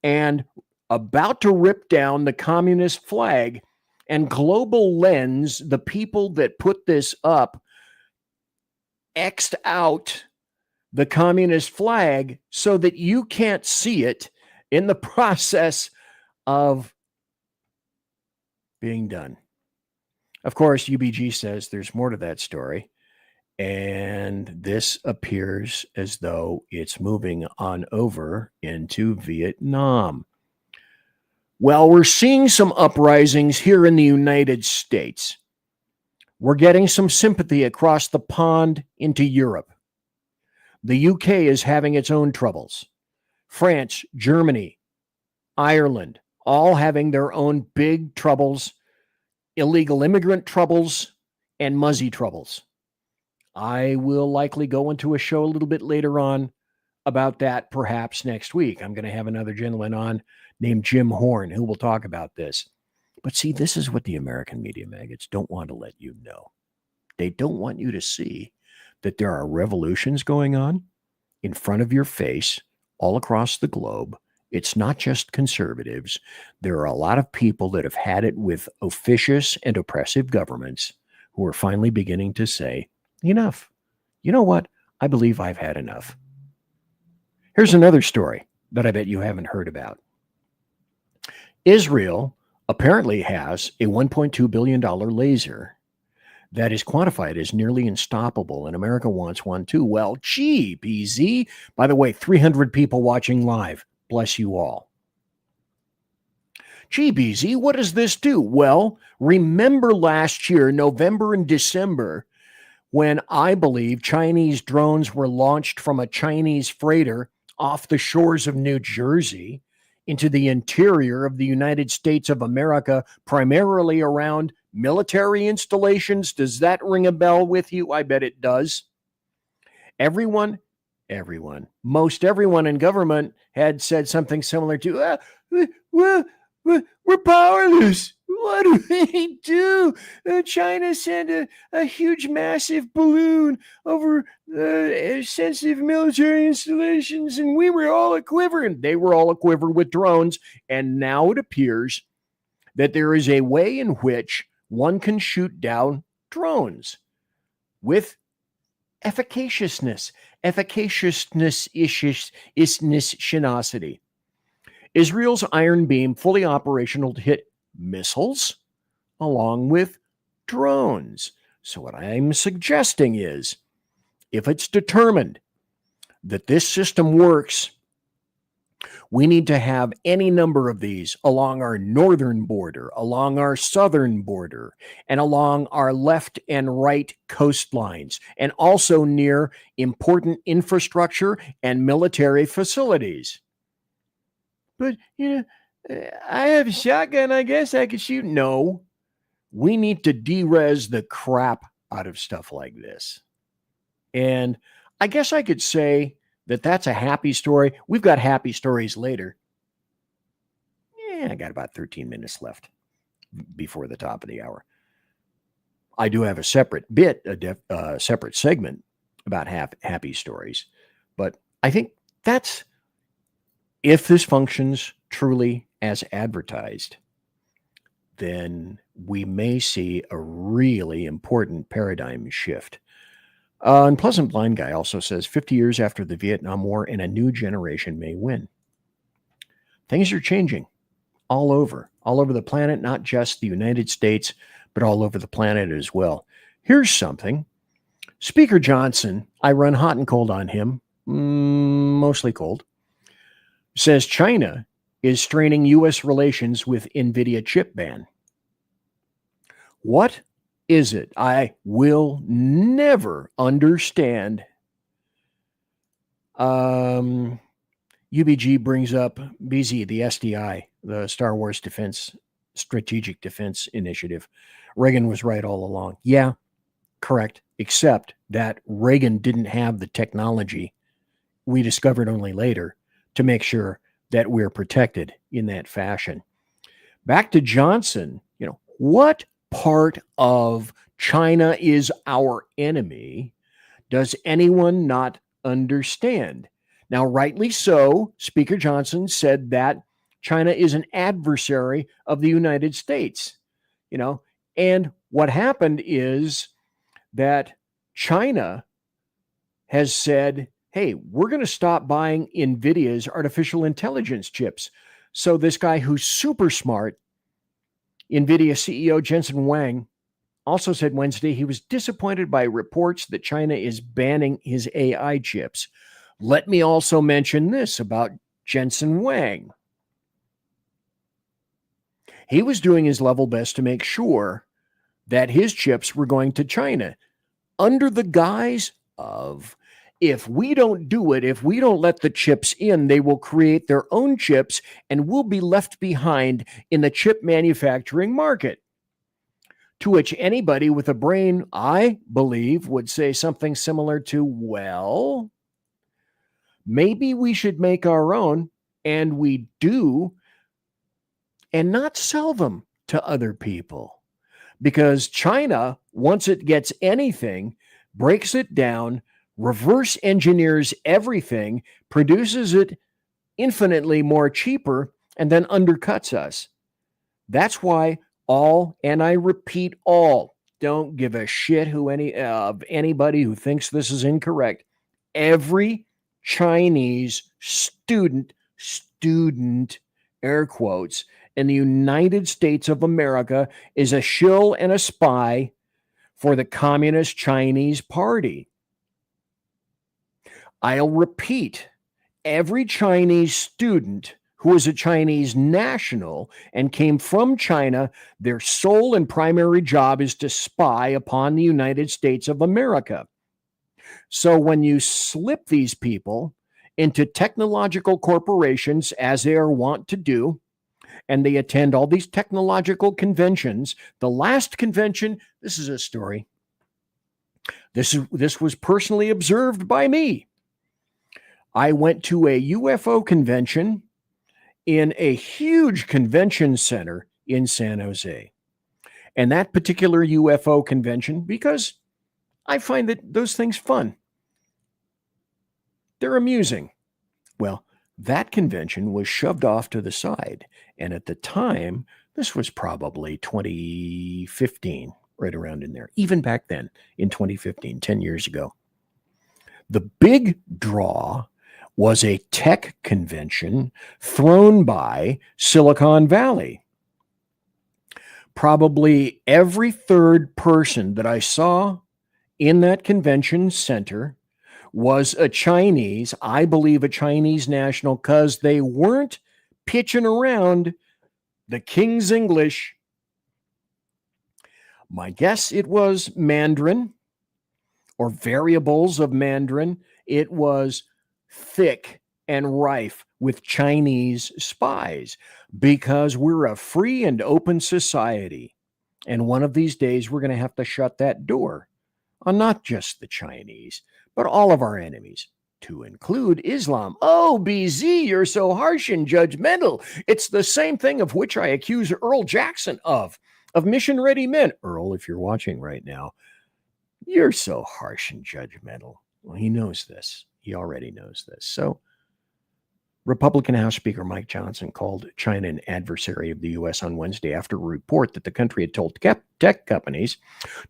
and about to rip down the communist flag. And Global Lens, the people that put this up, X'd out the communist flag so that you can't see it in the process of being done. Of course, UBG says there's more to that story. And this appears as though it's moving on over into Vietnam. Well, we're seeing some uprisings here in the United States. We're getting some sympathy across the pond into Europe. The UK is having its own troubles. France, Germany, Ireland, all having their own big troubles, illegal immigrant troubles, and Muzzy troubles. I will likely go into a show a little bit later on about that, perhaps next week. I'm going to have another gentleman on named Jim Horn who will talk about this. But see, this is what the American media maggots don't want to let you know. They don't want you to see that there are revolutions going on in front of your face all across the globe. It's not just conservatives. There are a lot of people that have had it with officious and oppressive governments who are finally beginning to say, enough. You know what? I believe I've had enough. Here's another story that I bet you haven't heard about. Israel apparently has a $1.2 billion laser that is quantified as nearly unstoppable, and America wants one too. Well, gee, PZ. By the way, 300 people watching live. Bless you all. Gee, BZ, what does this do? Well, remember last year, November and December, when I believe Chinese drones were launched from a Chinese freighter off the shores of New Jersey into the interior of the United States of America, primarily around military installations. Does that ring a bell with you? I bet it does. Most everyone in government had said something similar to, we're powerless. What do we do? China sent a huge, massive balloon over sensitive military installations, and we were all a-quiver, and they were all a-quiver with drones. And now it appears that there is a way in which one can shoot down drones with efficaciousness, shinosity. Israel's Iron Beam fully operational to hit missiles along with drones. So what I'm suggesting is, if it's determined that this system works, we need to have any number of these along our northern border, along our southern border, and along our left and right coastlines, and also near important infrastructure and military facilities. But, I have a shotgun. I guess I could shoot. No, we need to de-res the crap out of stuff like this. And I guess I could say that that's a happy story. We've got happy stories later. I got about 13 minutes left before the top of the hour. I do have a separate bit, a separate segment about happy stories. But I think that's, if this functions truly as advertised, then we may see a really important paradigm shift. And Pleasant Blind Guy also says 50 years after the Vietnam War and a new generation may win. Things are changing all over the planet, not just the United States, but all over the planet as well. Here's something. Speaker Johnson, I run hot and cold on him, mostly cold, says China is straining U.S. relations with NVIDIA chip ban. What is it? I will never understand. UBG brings up BZ, the SDI, the Star Wars Strategic Defense Initiative. Reagan was right all along. Yeah, correct. Except that Reagan didn't have the technology we discovered only later to make sure that we're protected in that fashion. Back to Johnson, what part of China is our enemy does anyone not understand? Now, rightly so, Speaker Johnson said that China is an adversary of the United States, and what happened is that China has said, hey, we're going to stop buying NVIDIA's artificial intelligence chips. So this guy who's super smart, NVIDIA CEO Jensen Huang, also said Wednesday he was disappointed by reports that China is banning his AI chips. Let me also mention this about Jensen Huang. He was doing his level best to make sure that his chips were going to China under the guise of If we don't do it, if we don't let the chips in, they will create their own chips and we'll be left behind in the chip manufacturing market. To which anybody with a brain, I believe, would say something similar to, well, maybe we should make our own, and we do, and not sell them to other people. Because China, once it gets anything, breaks it down, reverse engineers everything, produces it infinitely more cheaper, and then undercuts us. That's why all, and I repeat all, don't give a shit who anybody who thinks this is incorrect. Every Chinese student, air quotes, in the United States of America is a shill and a spy for the Communist Chinese Party. I'll repeat, every Chinese student who is a Chinese national and came from China, their sole and primary job is to spy upon the United States of America. So when you slip these people into technological corporations, as they are wont to do, and they attend all these technological conventions, the last convention, this is a story. This was personally observed by me. I went to a UFO convention in a huge convention center in San Jose. And that particular UFO convention, because I find that those things fun, they're amusing. Well, that convention was shoved off to the side. And at the time, this was probably 2015, right around in there. Even back then, in 2015, 10 years ago. The big draw was a tech convention thrown by Silicon Valley. Probably every third person that I saw in that convention center was a Chinese, I believe a Chinese national, because they weren't pitching around the King's English. My guess it was Mandarin or variables of Mandarin. It was thick and rife with Chinese spies because we're a free and open society. And one of these days, we're going to have to shut that door on not just the Chinese, but all of our enemies, to include Islam. Oh, BZ, you're so harsh and judgmental. It's the same thing of which I accuse Earl Jackson of Mission Ready Men. Earl, if you're watching right now, you're so harsh and judgmental. Well, he knows this. He already knows this. So, Republican House Speaker Mike Johnson called China an adversary of the U.S. on Wednesday after a report that the country had told tech companies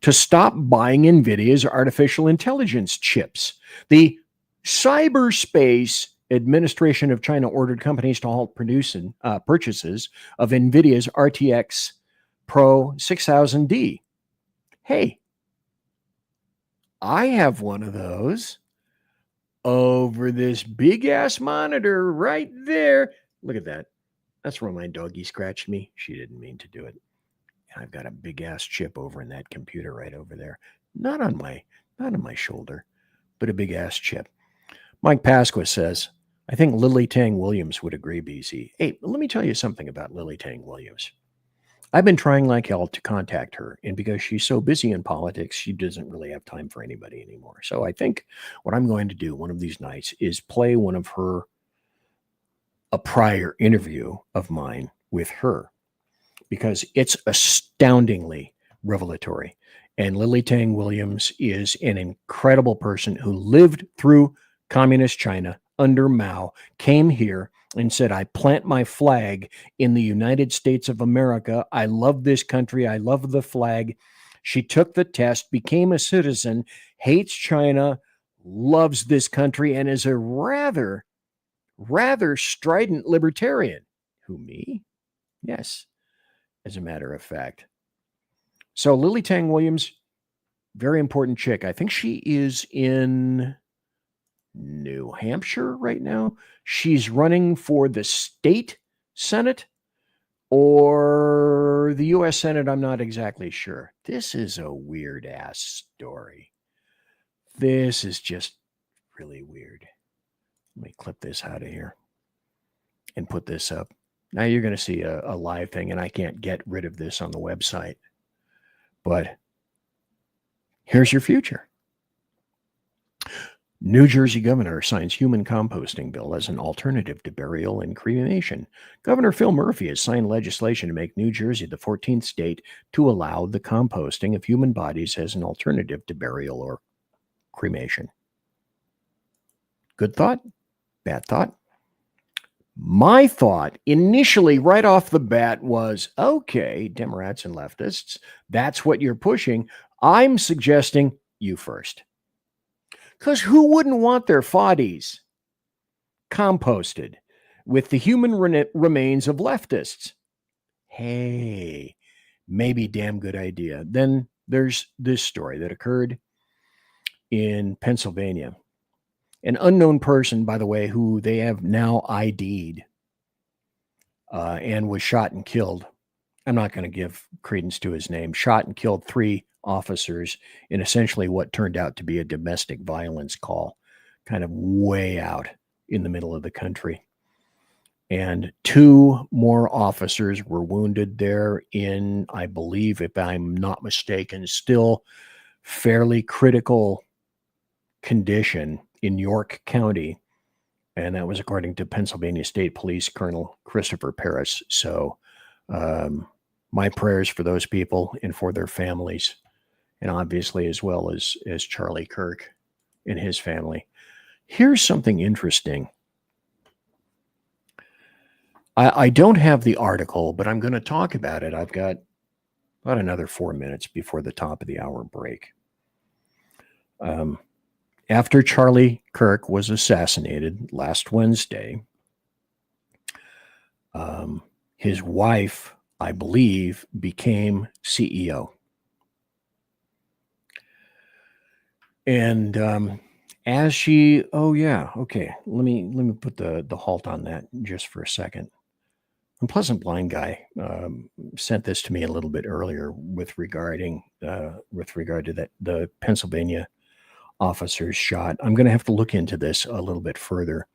to stop buying NVIDIA's artificial intelligence chips. The Cyberspace Administration of China ordered companies to halt purchases of NVIDIA's RTX Pro 6000D. Hey, I have one of those over this big ass monitor right there. Look at that. That's where my doggy scratched me. She didn't mean to do it. And I've got a big ass chip over in that computer right over there. Not on my shoulder, but a big ass chip. Mike Pasqua says, I think Lily Tang Williams would agree, BC. Hey, let me tell you something about Lily Tang Williams. I've been trying like hell to contact her, and because she's so busy in politics, she doesn't really have time for anybody anymore. So I think what I'm going to do one of these nights is play a prior interview of mine with her, because it's astoundingly revelatory. And Lily Tang Williams is an incredible person who lived through communist China under Mao, came here and said, I plant my flag in the United States of America. I love this country. I love the flag. She took the test, became a citizen, hates China, loves this country, and is a rather strident libertarian. Who, me? Yes, as a matter of fact. So Lily Tang Williams, very important chick. I think she is in New Hampshire right now. She's running for the state Senate or the U.S. Senate. I'm not exactly sure. This is a weird ass story. This is just really weird. Let me clip this out of here and put this up. Now you're going to see a live thing, and I can't get rid of this on the website. But here's your future. New Jersey governor signs human composting bill as an alternative to burial and cremation. Governor Phil Murphy has signed legislation to make New Jersey the 14th state to allow the composting of human bodies as an alternative to burial or cremation. Good thought? Bad thought? My thought initially, right off the bat, was okay, Democrats and leftists, that's what you're pushing. I'm suggesting you first. Because who wouldn't want their bodies composted with the human remains of leftists? Hey, maybe damn good idea. Then there's this story that occurred in Pennsylvania. An unknown person, by the way, who they have now ID'd and was shot and killed. I'm not going to give credence to his name. Shot and killed 3 officers in essentially what turned out to be a domestic violence call, kind of way out in the middle of the country. And 2 more officers were wounded there in, I believe, if I'm not mistaken, still fairly critical condition in York County. And that was according to Pennsylvania State Police Colonel Christopher Paris. So my prayers for those people and for their families, and obviously as well as Charlie Kirk and his family. Here's something interesting. I don't have the article, but I'm going to talk about it. I've got about another 4 minutes before the top of the hour break. After Charlie Kirk was assassinated last Wednesday, his wife, I believe, became CEO. And as she, let me put the halt on that just for a second. Unpleasant Blind Guy sent this to me a little bit earlier with regard to that the Pennsylvania officers shot. I'm going to have to look into this a little bit further.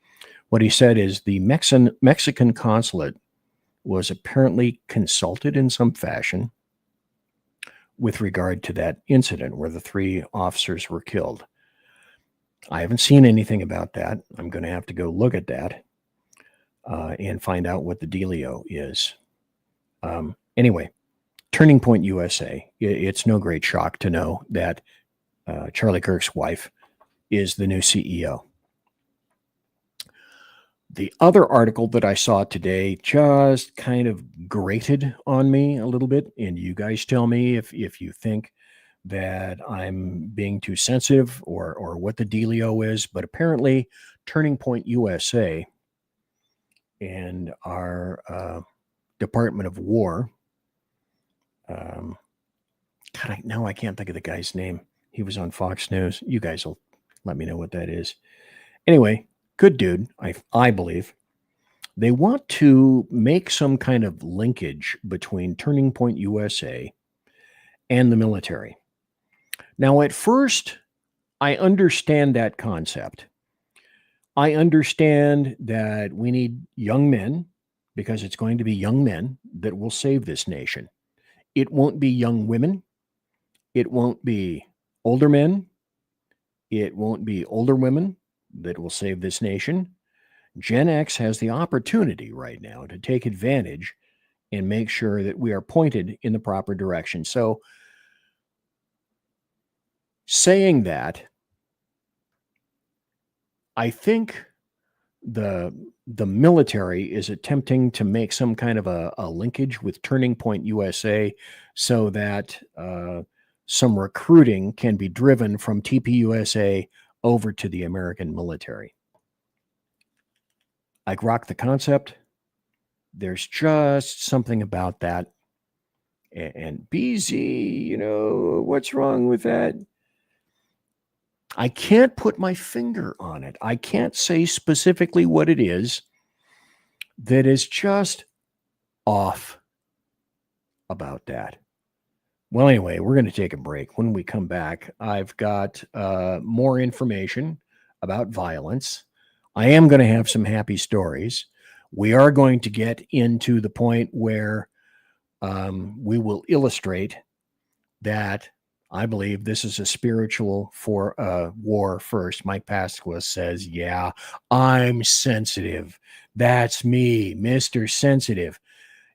What he said is the Mexican consulate was apparently consulted in some fashion with regard to that incident where the 3 officers were killed. I haven't seen anything about that. I'm going to have to go look at that and find out what the dealio is. Anyway, Turning Point USA. It's no great shock to know that Charlie Kirk's wife is the new CEO. The other article that I saw today just kind of grated on me a little bit, and you guys tell me if you think that I'm being too sensitive or what the dealio is, but apparently Turning Point USA and our Department of War, I can't think of the guy's name. He was on Fox News. You guys will let me know what that is. Anyway, good dude, I believe. They want to make some kind of linkage between Turning Point USA and the military. Now, at first, I understand that concept. I understand that we need young men because it's going to be young men that will save this nation. It won't be young women. It won't be older men. It won't be older women that will save this nation. Gen X has the opportunity right now to take advantage and make sure that we are pointed in the proper direction. So, saying that, I think the military is attempting to make some kind of a linkage with Turning Point USA so that some recruiting can be driven from TPUSA over to the American military. I grok the concept. There's just something about that. And BZ, what's wrong with that? I can't put my finger on it. I can't say specifically what it is that is just off about that. Well, anyway, we're going to take a break. When we come back, I've got more information about violence. I am going to have some happy stories. We are going to get into the point where we will illustrate that I believe this is a spiritual for war first. Mike Pasqua says, yeah, I'm sensitive. That's me, Mr. Sensitive.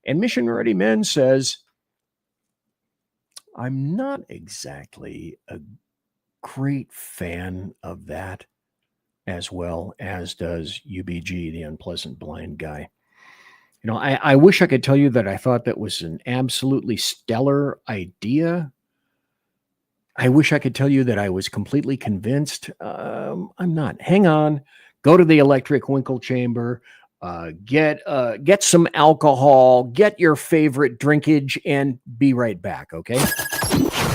And Mission Ready Men says, I'm not exactly a great fan of that, as well as does UBG, the unpleasant blind guy. You know, I wish I could tell you that I thought that was an absolutely stellar idea. I wish I could tell you that I was completely convinced. I'm not. Hang on. Go to the electric winkle chamber. Get some alcohol. Get your favorite drinkage, and be right back. Okay.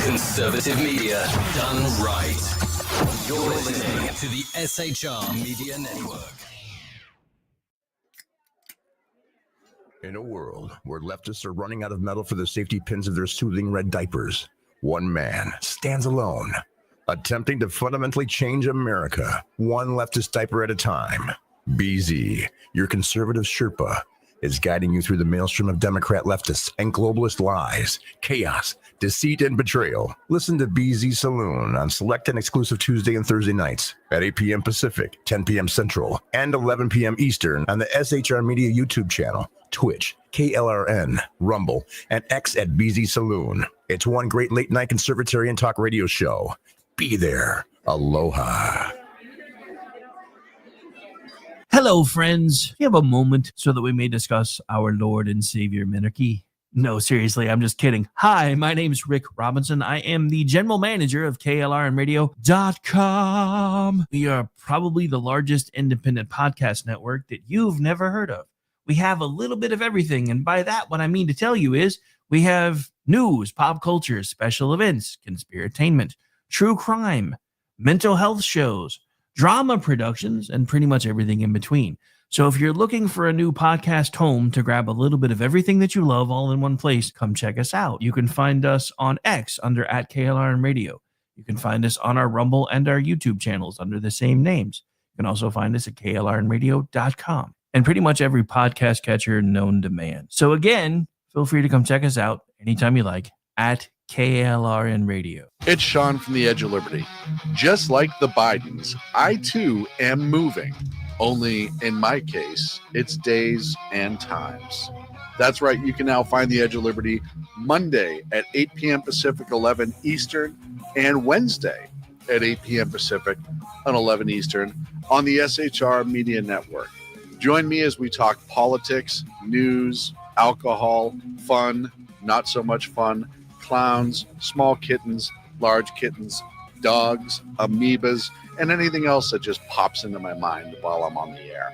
Conservative media done right. You're listening to the SHR Media Network. In a world where leftists are running out of metal for the safety pins of their soothing red diapers, one man stands alone, attempting to fundamentally change America, one leftist diaper at a time. BZ, your conservative Sherpa, is guiding you through the maelstrom of Democrat leftists and globalist lies, chaos, deceit, and betrayal. Listen to BZ Saloon on select and exclusive Tuesday and Thursday nights at 8 p.m. Pacific, 10 p.m. Central, and 11 p.m. Eastern on the SHR Media YouTube channel, Twitch, KLRN, Rumble, and X at BZ Saloon. It's one great late-night conservatarian talk radio show. Be there. Aloha. Hello, friends. You have a moment so that we may discuss our Lord and Savior Minarchy? No, seriously, I'm just kidding. Hi, my name's Rick Robinson. I am the general manager of KLRNradio.com. We are probably the largest independent podcast network that you've never heard of. We have a little bit of everything, and by that, what I mean to tell you is we have news, pop culture, special events, conspiratainment, true crime, mental health shows, drama productions, and pretty much everything in between. So if you're looking for a new podcast home to grab a little bit of everything that you love all in one place, come check us out. You can find us on X under @KLRNradio. You can find us on our Rumble and our YouTube channels under the same names. You can also find us at KLRNradio.com and pretty much every podcast catcher known to man. So again, feel free to come check us out anytime you like at KLRN Radio. It's Sean from the Edge of Liberty. Just like the Bidens, I too am moving. Only in my case, it's days and times. That's right, you can now find the Edge of Liberty Monday at 8 p.m. Pacific, 11 Eastern, and Wednesday at 8 p.m. Pacific on 11 Eastern on the SHR Media Network. Join me as we talk politics, news, alcohol, fun, not so much fun, clowns, small kittens, large kittens, dogs, amoebas, and anything else that just pops into my mind while I'm on the air.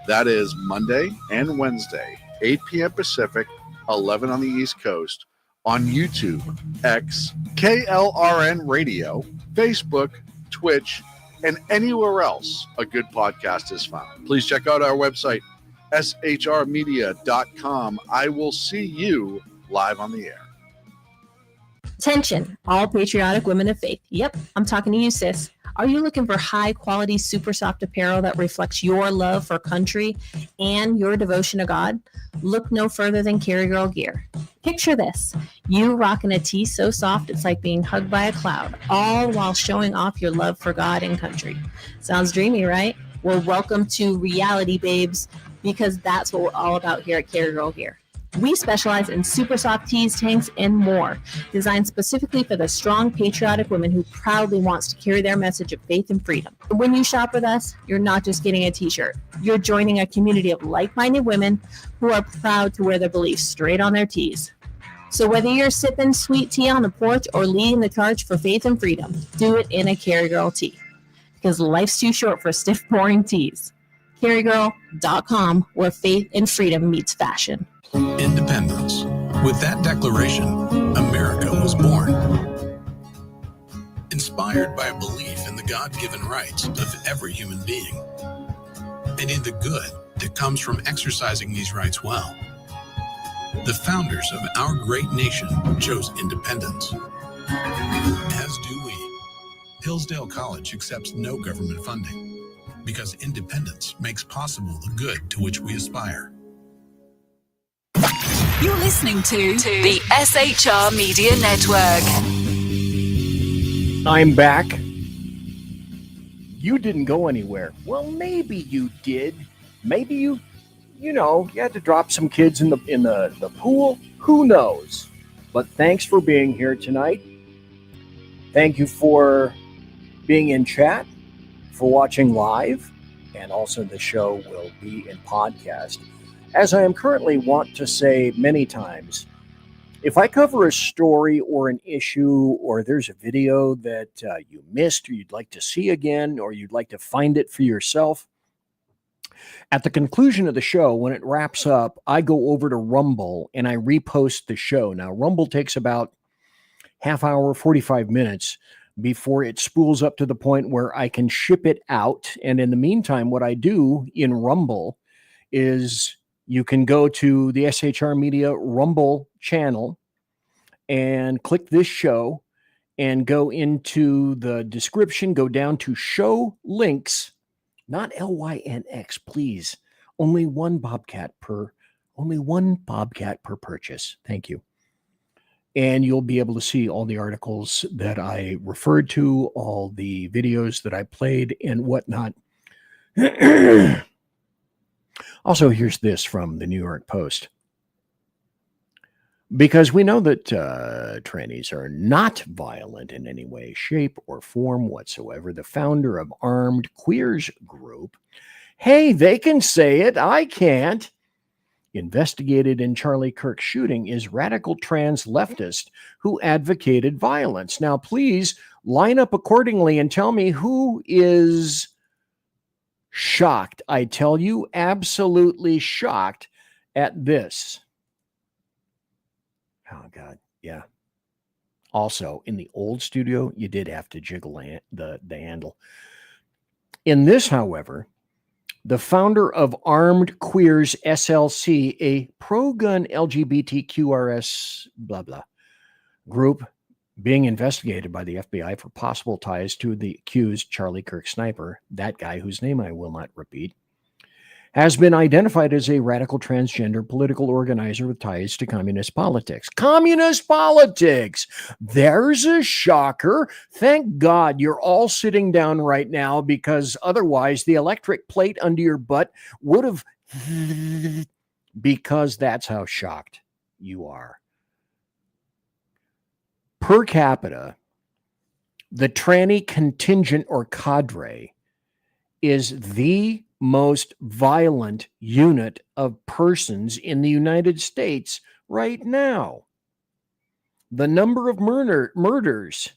That is Monday and Wednesday, 8 p.m. Pacific, 11 on the East Coast, on YouTube, X, KLRN Radio, Facebook, Twitch, and anywhere else a good podcast is found. Please check out our website, shrmedia.com. I will see you live on the air. Attention, all patriotic women of faith. Yep, I'm talking to you, sis. Are you looking for high-quality, super soft apparel that reflects your love for country and your devotion to God? Look no further than Carry Girl Gear. Picture this. You rocking a tee so soft it's like being hugged by a cloud, all while showing off your love for God and country. Sounds dreamy, right? Well, welcome to reality, babes, because that's what we're all about here at Carry Girl Gear. We specialize in super soft tees, tanks, and more, designed specifically for the strong, patriotic woman who proudly wants to carry their message of faith and freedom. When you shop with us, you're not just getting a t-shirt. You're joining a community of like-minded women who are proud to wear their beliefs straight on their tees. So whether you're sipping sweet tea on the porch or leading the charge for faith and freedom, do it in a Carry Girl tee. Because life's too short for stiff, boring tees. CarryGirl.com, where faith and freedom meets fashion. Independence. With that declaration, America was born. Inspired by a belief in the God-given rights of every human being, and in the good that comes from exercising these rights well. The founders of our great nation chose independence. As do we. Hillsdale College accepts no government funding. because independence makes possible the good to which we aspire. You're listening to the SHR Media Network. I'm back. You didn't go anywhere. Well, maybe you did. Maybe you had to drop some kids in the pool. Who knows? But thanks for being here tonight. Thank you for being in chat, for watching live, and also the show will be in podcast. As I am currently wont to say many times, if I cover a story or an issue, or there's a video that you missed, or you'd like to see again, or you'd like to find it for yourself, at the conclusion of the show, when it wraps up, I go over to Rumble and I repost the show. Now, Rumble takes about half hour, 45 minutes before it spools up to the point where I can ship it out. And in the meantime, what I do in Rumble is you can go to the SHR Media Rumble channel and click this show and go into the description, go down to show links, not LYNX, please. Only one Bobcat per purchase. Thank you. And you'll be able to see all the articles that I referred to, all the videos that I played and whatnot. Also, here's this from the New York Post. Because we know that trannies are not violent in any way, shape, or form whatsoever, the founder of Armed Queers Group, hey, they can say it, I can't, investigated in Charlie Kirk's shooting, is radical trans leftist who advocated violence. Now, please line up accordingly and tell me who is shocked. I tell you, absolutely shocked at this. Oh, God. Yeah. Also, in the old studio, you did have to jiggle the handle. In this, however, the founder of Armed Queers SLC, a pro-gun LGBTQRS blah, blah group being investigated by the FBI for possible ties to the accused Charlie Kirk sniper, that guy whose name I will not repeat, has been identified as a radical transgender political organizer with ties to communist politics. Communist politics! There's a shocker. Thank God you're all sitting down right now, because otherwise the electric plate under your butt would have... because that's how shocked you are. Per capita, the tranny contingent or cadre is the most violent unit of persons in the United States right now. The number of murders,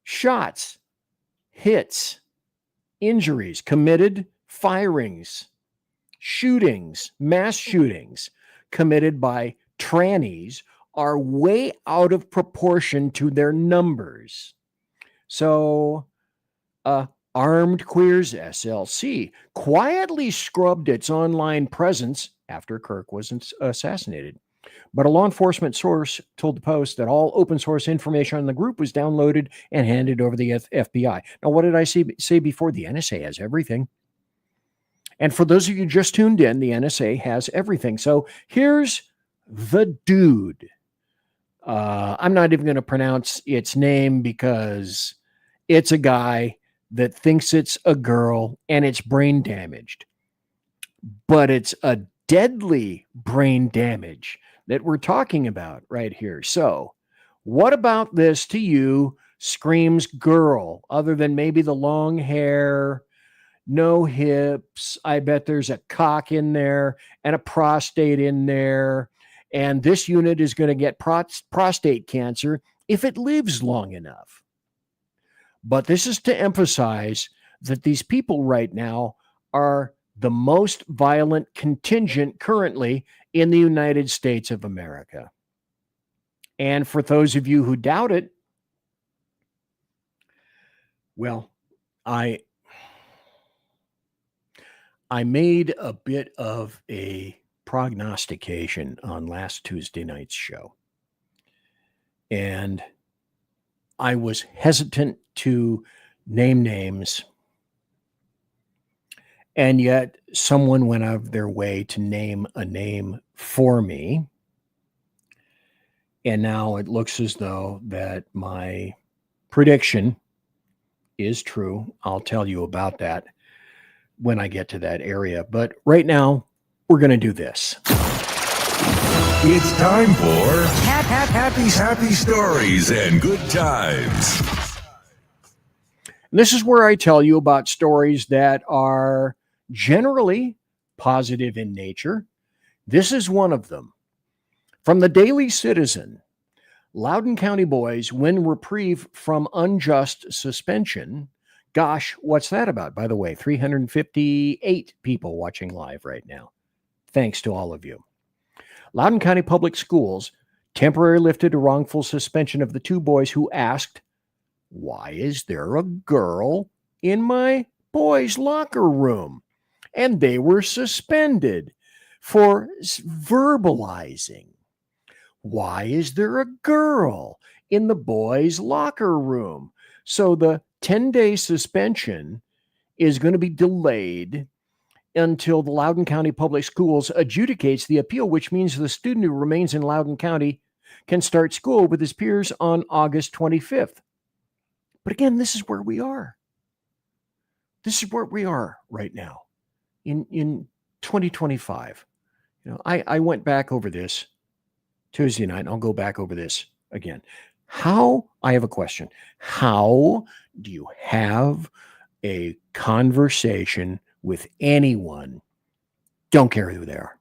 shots, hits, injuries, committed firings, shootings, mass shootings committed by trannies are way out of proportion to their numbers. So, Armed Queers SLC quietly scrubbed its online presence after Kirk was assassinated. But a law enforcement source told the Post that all open source information on the group was downloaded and handed over to the FBI. Now, what did I say before? The NSA has everything. And for those of you just tuned in, the NSA has everything. So here's the dude. I'm not even going to pronounce its name because it's a guy that thinks it's a girl and it's brain damaged. But it's a deadly brain damage that we're talking about right here. So what about this to you screams girl, other than maybe the long hair, no hips? I bet there's a cock in there and a prostate in there. And this unit is going to get prostate cancer if it lives long enough. But this is to emphasize that these people right now are the most violent contingent currently in the United States of America. And for those of you who doubt it, well, I made a bit of a prognostication on last Tuesday night's show. And I was hesitant to name names And yet someone went out of their way to name a name for me. And now it looks as though that my prediction is true. I'll tell you about that when I get to that area. But right now, we're going to do this. It's time for happy stories and good times. This is where I tell you about stories that are generally positive in nature. This is one of them. From the Daily Citizen, Loudoun County boys win reprieve from unjust suspension. Gosh, what's that about? By the way, 358 people watching live right now. Thanks to all of you. Loudoun County Public Schools temporarily lifted a wrongful suspension of the two boys who asked, "Why is there a girl in my boys' locker room?" And they were suspended for verbalizing. Why is there a girl in the boys' locker room? So the 10-day suspension is going to be delayed until the Loudoun County Public Schools adjudicates the appeal, which means the student who remains in Loudoun County can start school with his peers on August 25th. But again, this is where we are. This is where we are right now in 2025. You know, I went back over this Tuesday night, and I'll go back over this again. I have a question. How do you have a conversation with anyone, don't care who they are,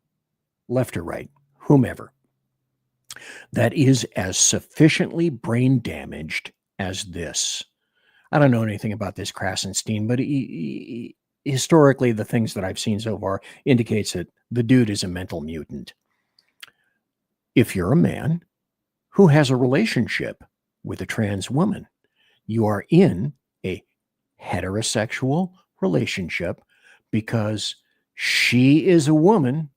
left or right, whomever, that is as sufficiently brain damaged as this? I don't know anything about this Krasenstein, but historically, the things that I've seen so far indicates that the dude is a mental mutant. If you're a man who has a relationship with a trans woman, you are in a heterosexual relationship because she is a woman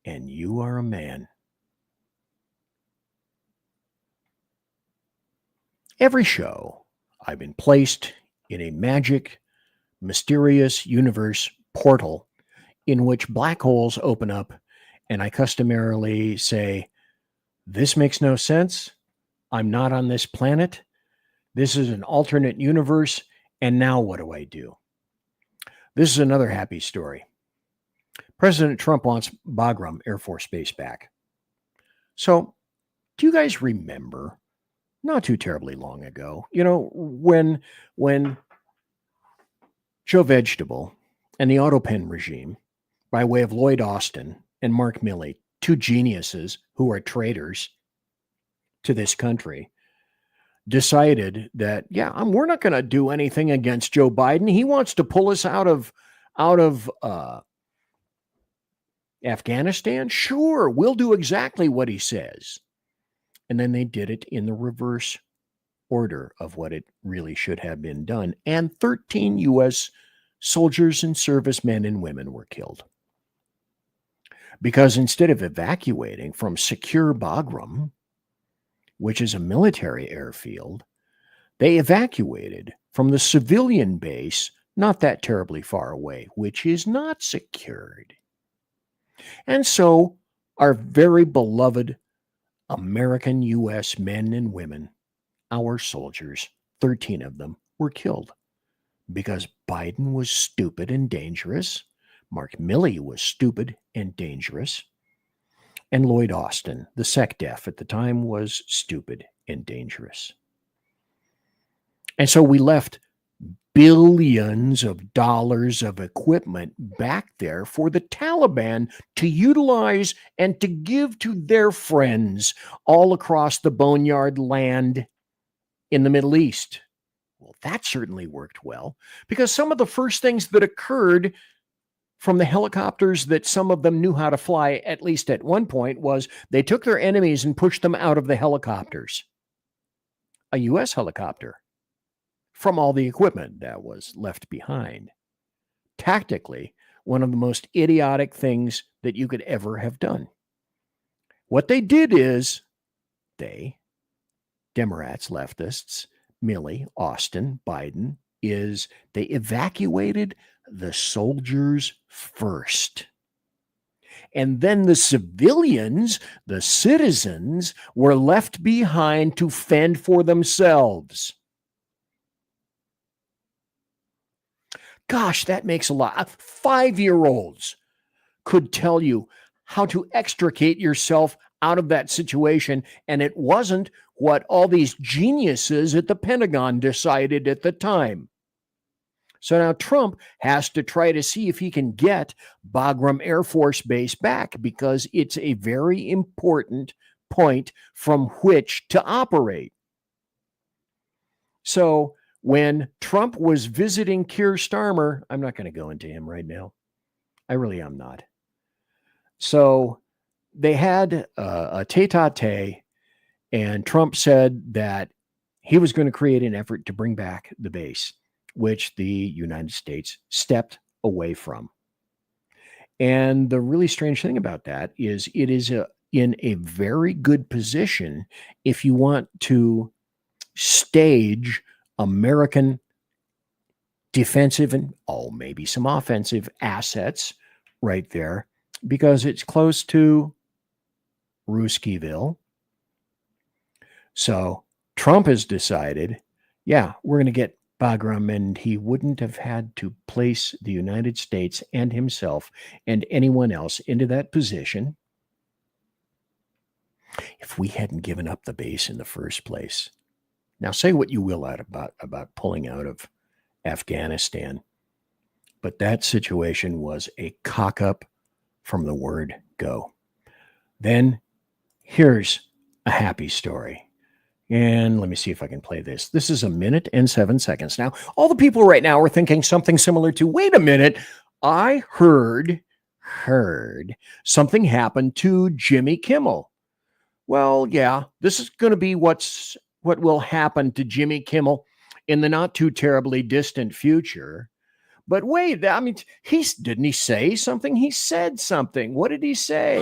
and you are a man. Every show, I've been placed in a magic, mysterious universe portal in which black holes open up, and I customarily say, "This makes no sense. I'm not on this planet. This is an alternate universe, and now what do I do?" This is another happy story. President Trump wants Bagram Air Force Base back. So, do you guys remember, not too terribly long ago, you know, when Joe Vegetable and the Autopen regime, by way of Lloyd Austin and Mark Milley, two geniuses who are traitors to this country, decided that, we're not going to do anything against Joe Biden. He wants to pull us out of Afghanistan. Sure, we'll do exactly what he says. And then they did it in the reverse order of what it really should have been done. And 13 U.S. soldiers and servicemen and women were killed. Because instead of evacuating from secure Bagram, which is a military airfield, they evacuated from the civilian base not that terribly far away, which is not secured. And so our very beloved American U.S. men and women, our soldiers, 13 of them, were killed because Biden was stupid and dangerous, Mark Milley was stupid and dangerous, and Lloyd Austin, the SecDef at the time, was stupid and dangerous. And so we left billions of dollars of equipment back there for the Taliban to utilize and to give to their friends all across the boneyard land in the Middle East. Well, that certainly worked well, because some of the first things that occurred from the helicopters that some of them knew how to fly, at least at one point, was they took their enemies and pushed them out of the helicopters. A U.S. helicopter, from all the equipment that was left behind. Tactically, one of the most idiotic things that you could ever have done. What they did is, Democrats, leftists, Milley, Austin, Biden, is they evacuated the soldiers first. And then the civilians, the citizens, were left behind to fend for themselves. Gosh, that makes a lot. 5-year-olds could tell you how to extricate yourself out of that situation, and it wasn't what all these geniuses at the Pentagon decided at the time. So now Trump has to try to see if he can get Bagram Air Force Base back, because it's a very important point from which to operate. So when Trump was visiting Keir Starmer, I'm not going to go into him right now. I really am not. So they had a tete-a-tete, and Trump said that he was going to create an effort to bring back the base, which the United States stepped away from. And the really strange thing about that is it is in a very good position if you want to stage American defensive and maybe some offensive assets right there, because it's close to Ruskiville. So Trump has decided, yeah, we're going to get Bagram, and he wouldn't have had to place the United States and himself and anyone else into that position if we hadn't given up the base in the first place. Now, say what you will about pulling out of Afghanistan, but that situation was a cock-up from the word go. Then here's a happy story. And let me see if I can play this. This is 1 minute and 7 seconds. Now, all the people right now are thinking something similar to, wait a minute, I heard something happened to Jimmy Kimmel. Well, yeah, this is going to be what will happen to Jimmy Kimmel in the not too terribly distant future. But wait, I mean, didn't he say something? He said something. What did he say?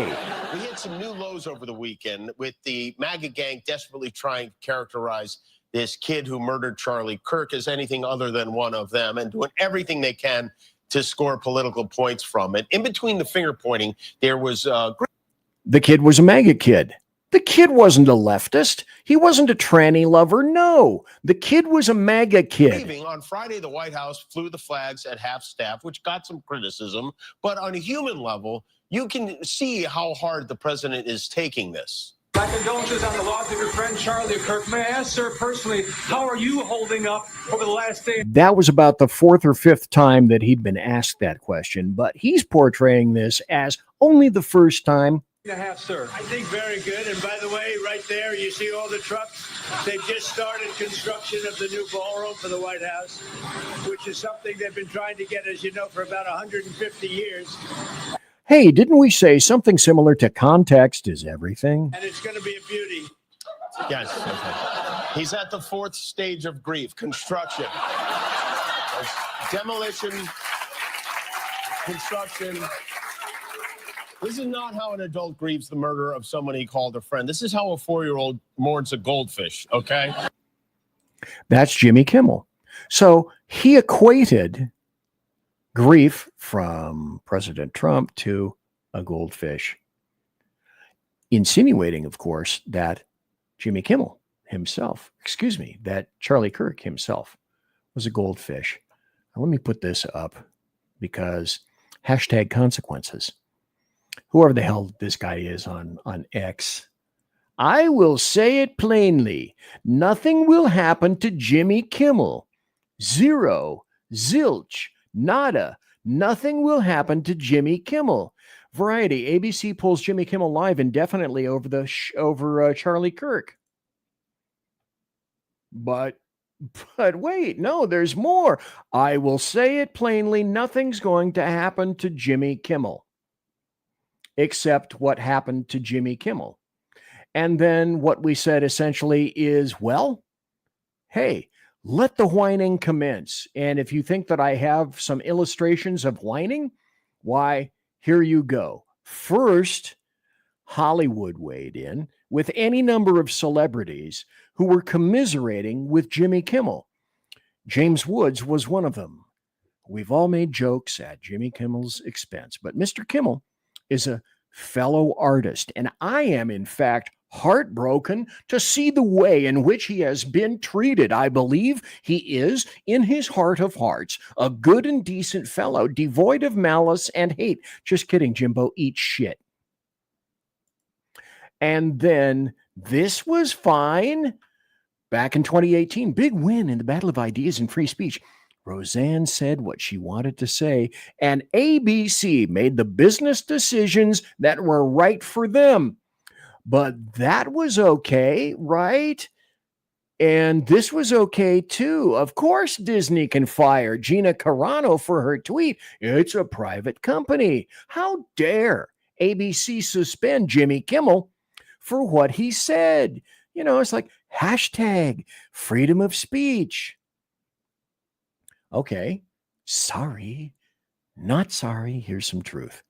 We hit some new lows over the weekend with the MAGA gang desperately trying to characterize this kid who murdered Charlie Kirk as anything other than one of them, and doing everything they can to score political points from it. In between the finger pointing, there was the kid was a MAGA kid. The kid wasn't a leftist. He wasn't a tranny lover. No, the kid was a MAGA kid. On Friday, the White House flew the flags at half staff, which got some criticism. But on a human level, you can see how hard the president is taking this. My condolences on the loss of your friend Charlie Kirk. May I ask, sir, personally, how are you holding up over the last day? That was about the 4th or 5th time that he'd been asked that question, but he's portraying this as only the first time. Sir. I think very good. And by the way, right there, you see all the trucks. They've just started construction of the new ballroom for the White House, which is something they've been trying to get, as you know, for about 150 years. Hey, didn't we say something similar to context is everything? And it's going to be a beauty. Yes. He's at the 4th stage of grief, construction. There's demolition, construction. This is not how an adult grieves the murder of someone he called a friend. This is how a 4-year-old mourns a goldfish, okay? That's Jimmy Kimmel. So he equated grief from President Trump to a goldfish, insinuating, of course, that Jimmy Kimmel himself, that Charlie Kirk himself was a goldfish. Now, let me put this up because #consequences. Whoever the hell this guy is on X, I will say it plainly. Nothing will happen to Jimmy Kimmel. Zero, zilch, nada. Nothing will happen to Jimmy Kimmel. Variety, ABC pulls Jimmy Kimmel live indefinitely over Charlie Kirk. But wait, no, there's more. I will say it plainly. Nothing's going to happen to Jimmy Kimmel, except what happened to Jimmy Kimmel. And then what we said essentially is, well, hey, let the whining commence. And if you think that I have some illustrations of whining, why, here you go. First, Hollywood weighed in with any number of celebrities who were commiserating with Jimmy Kimmel. James Woods was one of them. We've all made jokes at Jimmy Kimmel's expense, but Mr. Kimmel is a fellow artist, and I am, in fact, heartbroken to see the way in which he has been treated. I believe he is, in his heart of hearts, a good and decent fellow, devoid of malice and hate. Just kidding, Jimbo, eat shit. And then this was fine. Back in 2018, big win in the battle of ideas and free speech. Roseanne said what she wanted to say, and ABC made the business decisions that were right for them. But that was okay, right? And this was okay too. Of course, Disney can fire Gina Carano for her tweet. It's a private company. How dare ABC suspend Jimmy Kimmel for what he said? You know, it's like hashtag freedom of speech. Okay, sorry, not sorry. Here's some truth.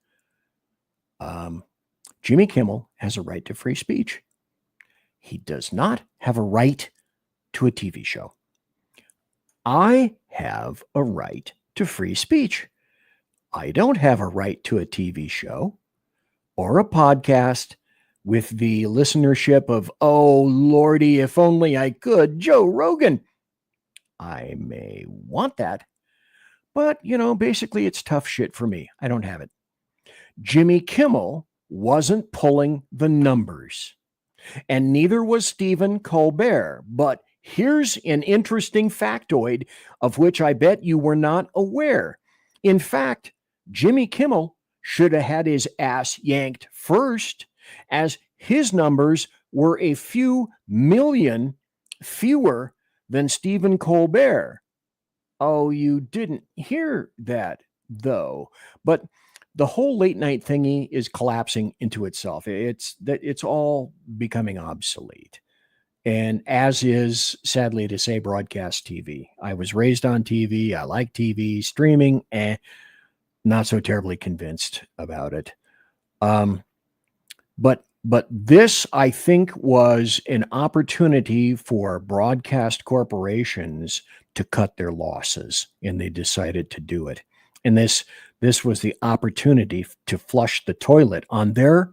Jimmy Kimmel has a right to free speech. He does not have a right to a TV show. I have a right to free speech. I don't have a right to a TV show or a podcast with the listenership of, oh, Lordy, if only I could, Joe Rogan. I may want that, but, you know, basically it's tough shit for me. I don't have it. Jimmy Kimmel wasn't pulling the numbers, and neither was Stephen Colbert. But here's an interesting factoid of which I bet you were not aware. In fact, Jimmy Kimmel should have had his ass yanked first, as his numbers were a few million fewer than Stephen Colbert. Oh, you didn't hear that, though. But the whole late night thingy is collapsing into itself. It's all becoming obsolete. And as is, sadly to say, broadcast TV. I was raised on TV. I like TV. Streaming, not so terribly convinced about it. But this, I think, was an opportunity for broadcast corporations to cut their losses, and they decided to do it. And this was the opportunity to flush the toilet on their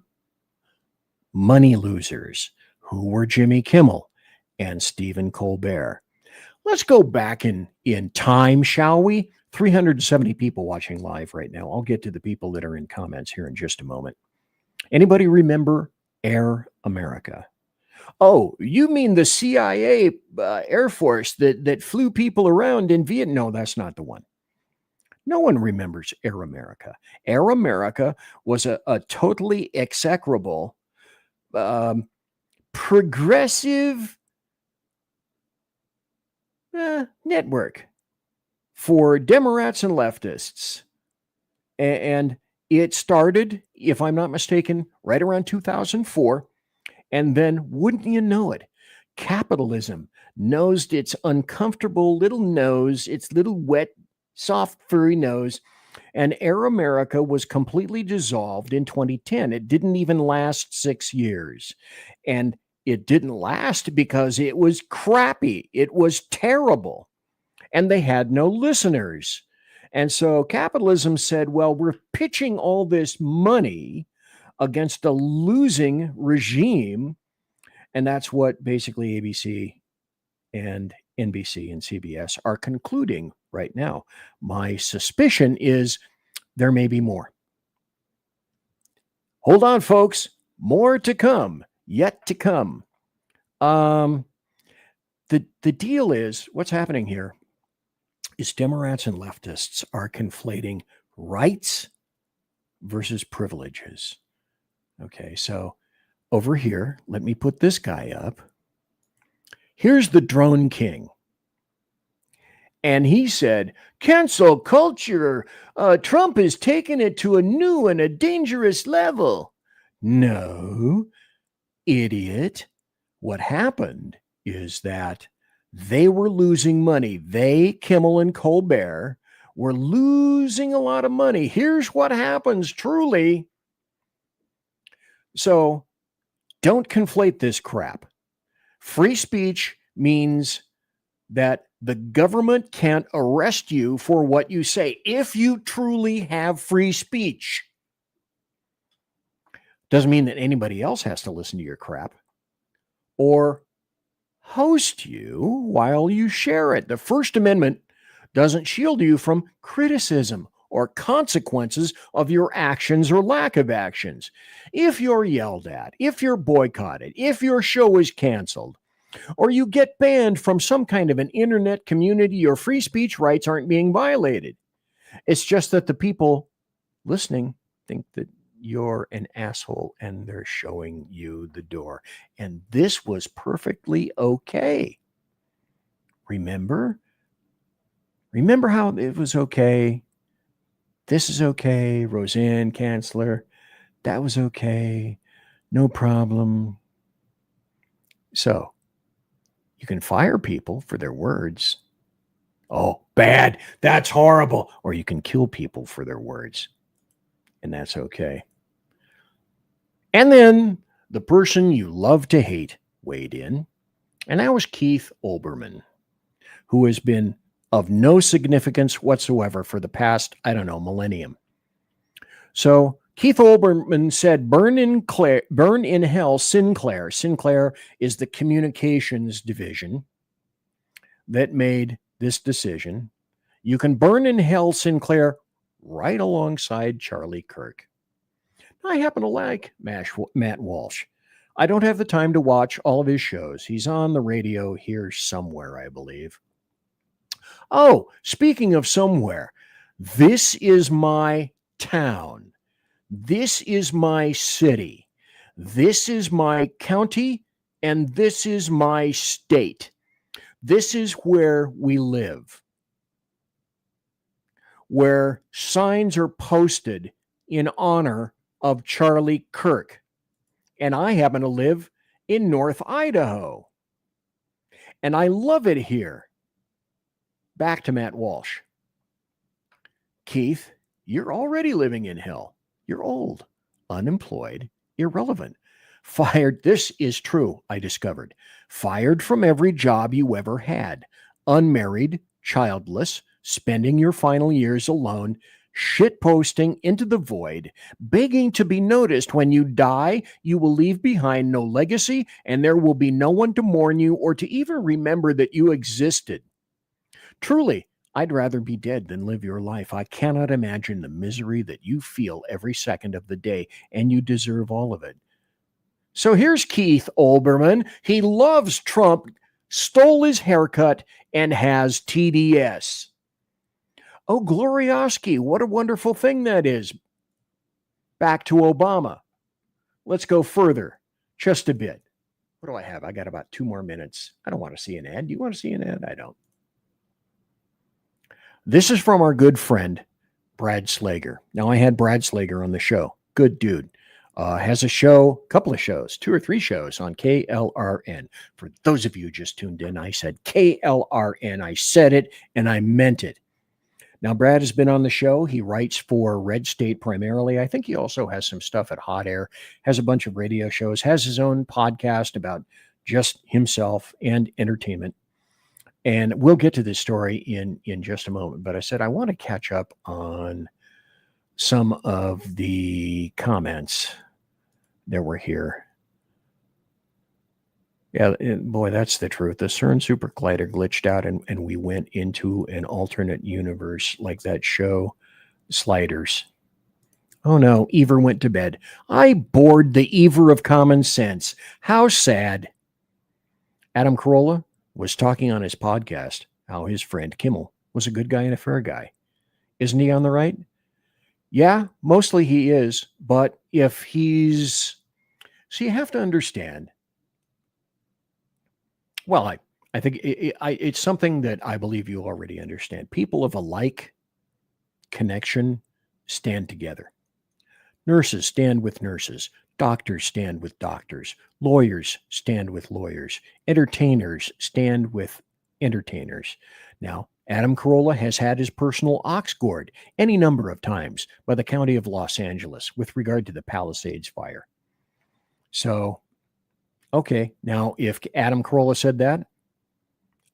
money losers, who were Jimmy Kimmel and Stephen Colbert. Let's go back in time, shall we? 370 people watching live right now. I'll get to the people that are in comments here in just a moment. Anybody remember Air America? Oh, you mean the CIA Air Force that flew people around in Vietnam? No, that's not the one. No one remembers Air America. Air America was a totally execrable, progressive network for Democrats and leftists. And it started, if I'm not mistaken, right around 2004. And then, wouldn't you know it, capitalism nosed its uncomfortable little nose, its little wet, soft, furry nose, and Air America was completely dissolved in 2010. It didn't even last 6 years. And it didn't last because it was crappy. It was terrible. And they had no listeners. And so capitalism said, well, we're pitching all this money against a losing regime. And that's what basically ABC and NBC and CBS are concluding right now. My suspicion is there may be more. Hold on, folks. More to come. Yet to come. The deal is, what's happening here is Democrats and leftists are conflating rights versus privileges. Okay, so over here, let me put this guy up. Here's the Drone King. And he said, cancel culture. Trump is taking it to a new and a dangerous level. No, idiot. What happened is that they were losing money. They, Kimmel and Colbert, were losing a lot of money. Here's what happens, truly. So don't conflate this crap. Free speech means that The government can't arrest you for what you say if you truly have free speech. Doesn't mean that anybody else has to listen to your crap or host you while you share it. The First Amendment doesn't shield you from criticism or consequences of your actions or lack of actions. If you're yelled at, if you're boycotted, if your show is canceled, or you get banned from some kind of an internet community, your free speech rights aren't being violated. It's just that the people listening think that you're an asshole and they're showing you the door. And this was perfectly okay. Remember how it was okay? This is okay. Roseanne Kanzler, that was okay. No problem. So you can fire people for their words. Oh, bad. That's horrible. Or you can kill people for their words. And that's okay. And then the person you love to hate weighed in. And that was Keith Olbermann, who has been of no significance whatsoever for the past, millennium. So Keith Olbermann said, burn in hell Sinclair. Sinclair is the communications division that made this decision. You can burn in hell Sinclair right alongside Charlie Kirk. I happen to like Matt Walsh. I don't have the time to watch all of his shows. He's on the radio here somewhere, I believe. Oh, speaking of somewhere, this is my town. This is my city. This is my county, and this is my state. This is where we live, where signs are posted in honor of Charlie Kirk. And I happen to live in North Idaho. And I love it here. Back to Matt Walsh. Keith, you're already living in hell. You're old, unemployed, irrelevant. Fired, this is true, I discovered. Fired from every job you ever had. Unmarried, childless, spending your final years alone, shitposting into the void, begging to be noticed. When you die, you will leave behind no legacy, and there will be no one to mourn you or to even remember that you existed. Truly, I'd rather be dead than live your life. I cannot imagine the misery that you feel every second of the day, and you deserve all of it. So here's Keith Olbermann. He loves Trump, stole his haircut, and has TDS. Oh, Glorioski, what a wonderful thing that is. Back to Obama. Let's go further, just a bit. What do I have? I got about 2 more minutes. I don't want to see an ad. Do you want to see an ad? I don't. This is from our good friend, Brad Slager. Now, I had Brad Slager on the show. Good dude. Has a show, couple of shows, 2 or 3 shows on KLRN. For those of you who just tuned in, I said KLRN. I said it and I meant it. Now, Brad has been on the show. He writes for Red State primarily. I think he also has some stuff at Hot Air, has a bunch of radio shows, has his own podcast about just himself and entertainment. And we'll get to this story in just a moment. But I said I want to catch up on some of the comments that were here. Yeah, boy, that's the truth. The CERN super collider glitched out and we went into an alternate universe like that show, Sliders. Oh no, Ever went to bed. I bored the Ever of common sense. How sad. Adam Carolla was talking on his podcast how his friend Kimmel was a good guy and a fair guy. Isn't he on the right? Yeah, mostly he is. But if he's... So you have to understand. Well, I think it's something that I believe you already understand. People of a like connection stand together. Nurses stand with nurses. Doctors stand with doctors. Lawyers stand with lawyers. Entertainers stand with entertainers. Now, Adam Carolla has had his personal ox gored any number of times by the county of Los Angeles with regard to the Palisades fire. So, okay, now if Adam Carolla said that,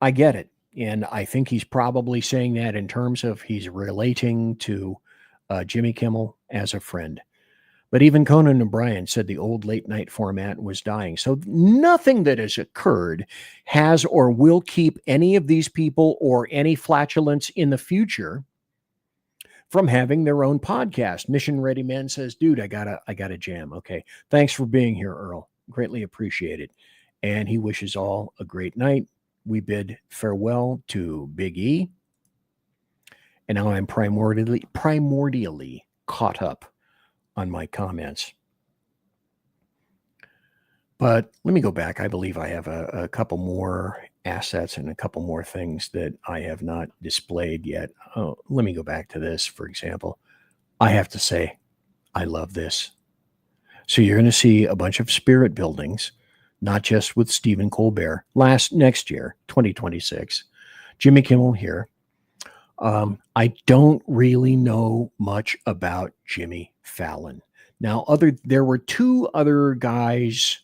I get it. And I think he's probably saying that in terms of he's relating to Jimmy Kimmel as a friend. But even Conan O'Brien said the old late night format was dying. So nothing that has occurred has or will keep any of these people or any flatulence in the future from having their own podcast. Mission Ready Man says, dude, I gotta jam. Okay. Thanks for being here, Earl. Greatly appreciated. And he wishes all a great night. We bid farewell to Big E. And now I'm primordially caught up on my comments. But let me go back. I believe I have a couple more assets and a couple more things that I have not displayed yet. Oh, let me go back to this, for example. I have to say, I love this. So you're going to see a bunch of spirit buildings, not just with Stephen Colbert, next year, 2026. Jimmy Kimmel here. I don't really know much about Jimmy Fallon. Now, there were two other guys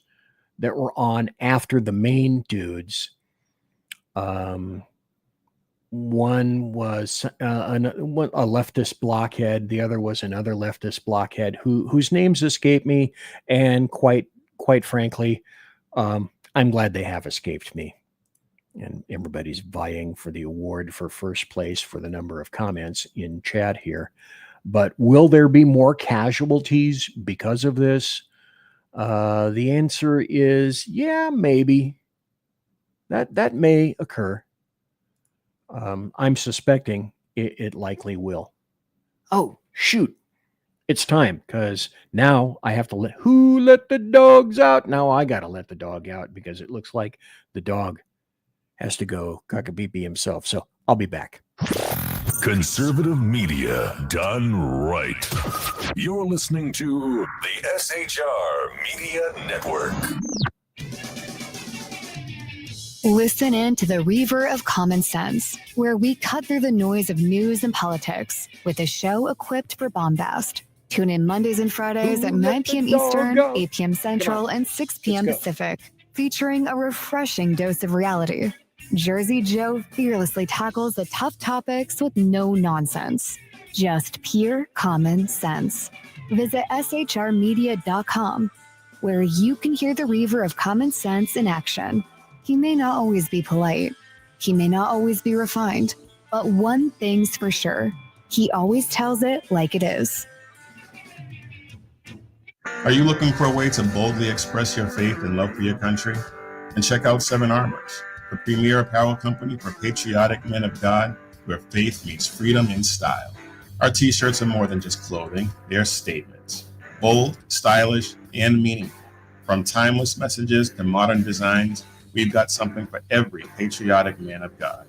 that were on after the main dudes. One was a leftist blockhead. The other was another leftist blockhead whose names escape me. And quite frankly, I'm glad they have escaped me. And everybody's vying for the award for first place for the number of comments in chat here. But will there be more casualties because of this? The answer is, yeah, maybe. That may occur. I'm suspecting it likely will. Oh, shoot. It's time, because now I have to let the dogs out? Now I got to let the dog out because it looks like the dog has to go cock-a-beep-bee himself. So I'll be back. Conservative media done right. You're listening to the SHR Media Network. Listen in to the Reaver of Common Sense, where we cut through the noise of news and politics with a show equipped for bombast. Tune in Mondays and Fridays at 9 p.m. Eastern, 8 p.m. Central, and 6 p.m. Pacific, featuring a refreshing dose of reality. Jersey Joe fearlessly tackles the tough topics with no nonsense. Just pure common sense. Visit shrmedia.com, where you can hear the Reaver of Common Sense in action. He may not always be polite. He may not always be refined. But one thing's for sure. He always tells it like it is. Are you looking for a way to boldly express your faith and love for your country? And check out 7 Armors, the premier apparel company for patriotic men of God, where faith meets freedom in style. Our t-shirts are more than just clothing, they're statements. Bold, stylish, and meaningful. From timeless messages to modern designs, we've got something for every patriotic man of God.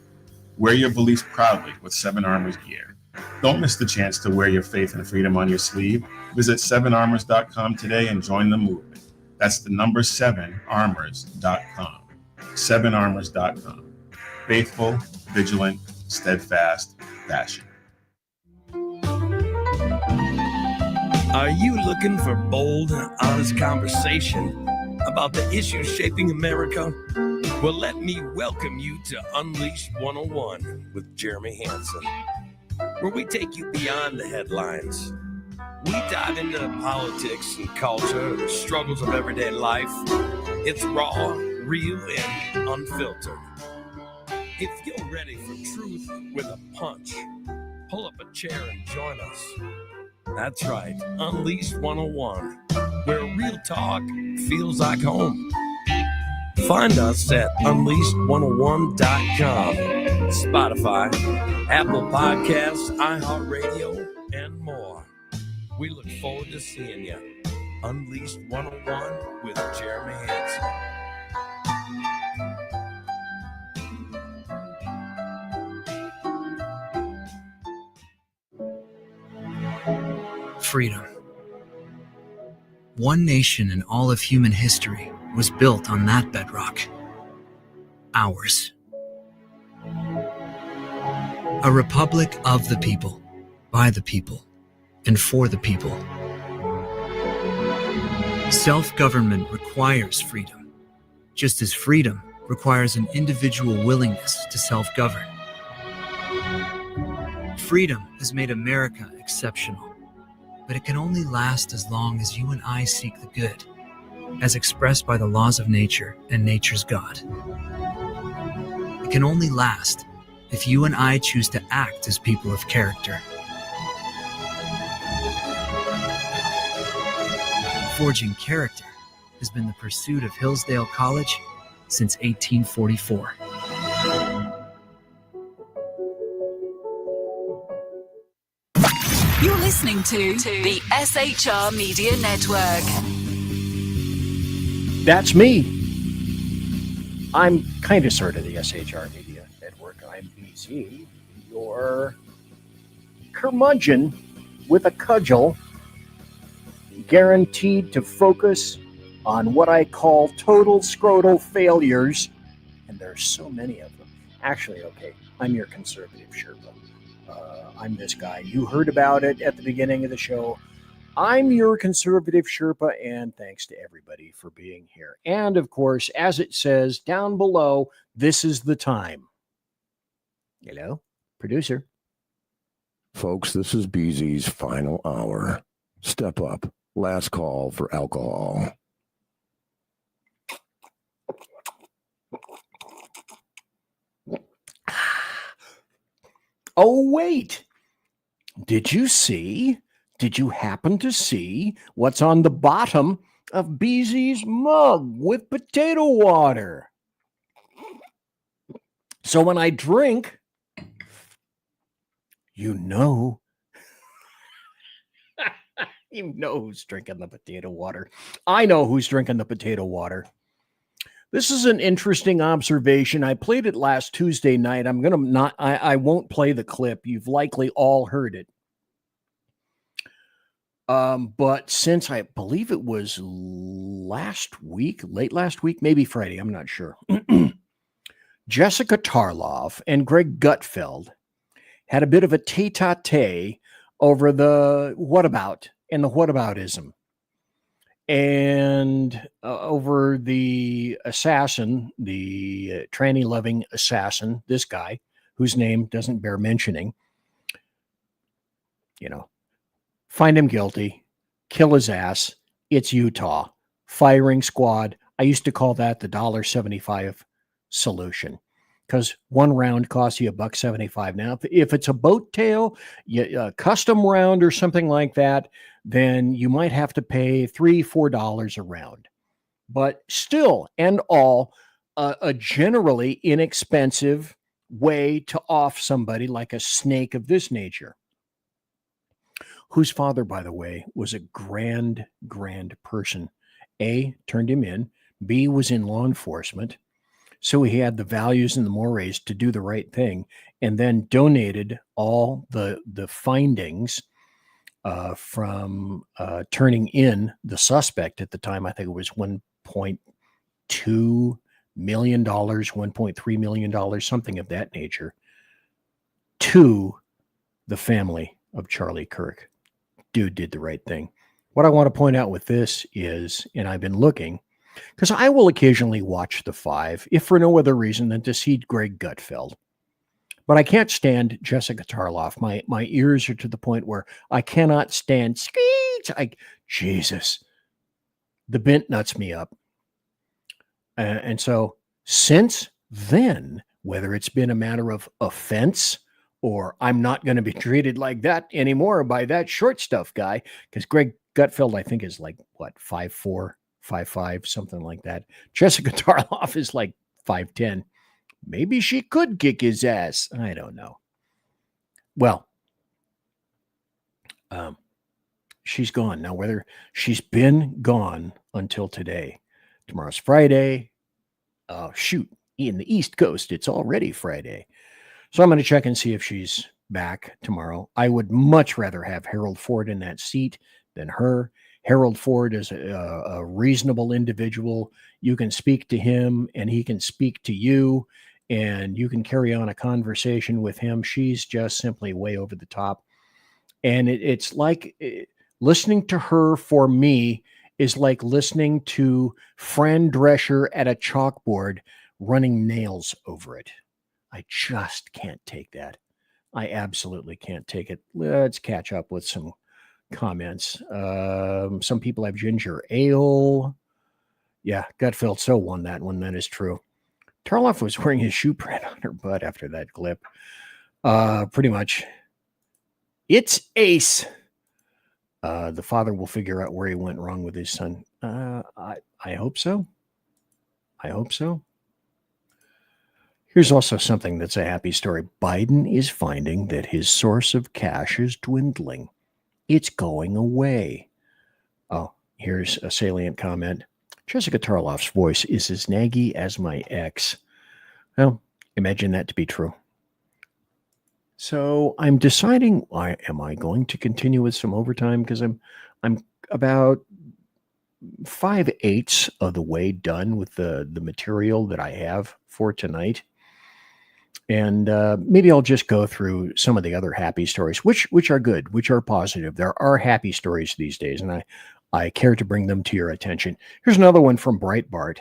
Wear your beliefs proudly with 7 Armors gear. Don't miss the chance to wear your faith and freedom on your sleeve. Visit 7armors.com today and join the movement. That's the number 7armors.com. 7armors.com. Faithful, vigilant, steadfast, passion. Are you looking for bold, honest conversation about the issues shaping America? Well, let me welcome you to Unleashed 101 with Jeremy Hansen, where we take you beyond the headlines. We dive into the politics and culture, the struggles of everyday life. It's raw, real, and unfiltered. If you're ready for truth with a punch, pull up a chair and join us. That's right, Unleashed 101, where real talk feels like home. Find us at unleashed101.com, Spotify, Apple Podcasts, iHeartRadio, and more. We look forward to seeing you. Unleashed 101 with Jeremy Hansen. Freedom. One nation in all of human history was built on that bedrock. Ours. A republic of the people, by the people, and for the people. Self-government requires freedom, just as freedom requires an individual willingness to self-govern. Freedom has made America exceptional, but it can only last as long as you and I seek the good, as expressed by the laws of nature and nature's God. It can only last if you and I choose to act as people of character. Forging character has been the pursuit of Hillsdale College since 1844. You're listening to the SHR Media Network. That's me. I'm kind of sort of the SHR Media Network. I'm BZ, your curmudgeon with a cudgel, guaranteed to focus on what I call total scrotal failures, and there's so many of them. Actually, okay, I'm your conservative Sherpa. I'm this guy. You heard about it at the beginning of the show. I'm your conservative Sherpa, and thanks to everybody for being here. And of course, as it says down below, this is the time. Hello, producer. Folks, this is BZ's final hour. Step up. Last call for alcohol. Oh, wait. Did you happen to see what's on the bottom of BZ's mug with potato water? So when I drink, you know who's drinking the potato water. I know who's drinking the potato water. This is an interesting observation. I played it last Tuesday night. I won't play the clip. You've likely all heard it. But since I believe it was late last week, maybe Friday, I'm not sure. Jessica Tarloff and Greg Gutfeld had a bit of a tete-a-tete over the whatabout and the whataboutism. And over the assassin, the tranny-loving assassin, this guy, whose name doesn't bear mentioning, find him guilty, kill his ass. It's Utah. Firing squad. I used to call that the $1.75 solution, because one round costs you $1.75. Now, if it's a boat tail, a custom round or something like that, then you might have to pay $3-4 a round. But still, and all, a generally inexpensive way to off somebody like a snake of this nature, whose father, by the way, was a grand person. A, turned him in. B, was in law enforcement. So he had the values and the mores to do the right thing, and then donated all the findings from turning in the suspect at the time. I think it was $1.2 million, $1.3 million, something of that nature, to the family of Charlie Kirk. Dude did the right thing. What I want to point out with this is, and I've been looking, because I will occasionally watch The Five, if for no other reason than to see Greg Gutfeld. But I can't stand Jessica Tarloff. My ears are to the point where I cannot stand screech. Jesus, the bent nuts me up. And so since then, whether it's been a matter of offense or I'm not going to be treated like that anymore by that short stuff guy, because Greg Gutfeld, I think, is like, 5'4", 5'5", something like that. Jessica Tarloff is like 5'10". Maybe she could kick his ass. I don't know. Well, she's gone. Now, whether she's been gone until today. Tomorrow's Friday. In the East Coast, it's already Friday. So I'm going to check and see if she's back tomorrow. I would much rather have Harold Ford in that seat than her. Harold Ford is a reasonable individual. You can speak to him and he can speak to you, and you can carry on a conversation with him. She's just simply way over the top. And it's like listening to her, for me, is like listening to Fran Drescher at a chalkboard running nails over it. I just can't take that. I absolutely can't take it. Let's catch up with some comments. Some people have ginger ale. Yeah, Gutfeld so won that one. That is true. Tarloff was wearing his shoe print on her butt after that clip. Pretty much. It's Ace. The father will figure out where he went wrong with his son. I hope so. I hope so. Here's also something that's a happy story. Biden is finding that his source of cash is dwindling. It's going away. Oh, here's a salient comment. Jessica Tarloff's voice is as naggy as my ex. Well, imagine that to be true. So I'm deciding, am I going to continue with some overtime? Because I'm about 5/8 of the way done with the material that I have for tonight. And maybe I'll just go through some of the other happy stories, which are good, which are positive. There are happy stories these days, and I care to bring them to your attention. Here's another one from Breitbart.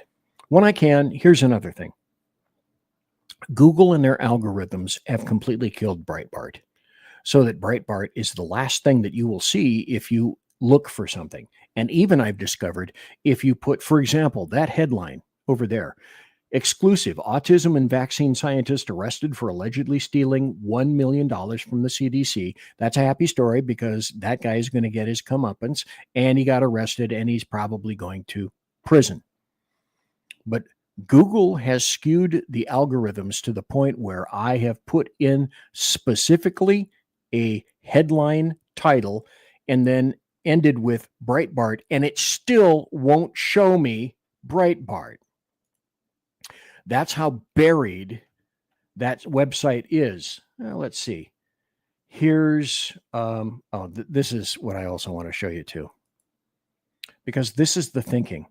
When I can, here's another thing. Google and their algorithms have completely killed Breitbart, so that Breitbart is the last thing that you will see if you look for something. And even I've discovered, if you put, for example, that headline over there, exclusive, autism and vaccine scientist arrested for allegedly stealing $1 million from the CDC. That's a happy story because that guy is going to get his comeuppance, and he got arrested, and he's probably going to prison. But Google has skewed the algorithms to the point where I have put in specifically a headline title and then ended with Breitbart, and it still won't show me Breitbart. That's how buried that website is. Let's see. Here's, this is what I also want to show you too. Because this is the thinking.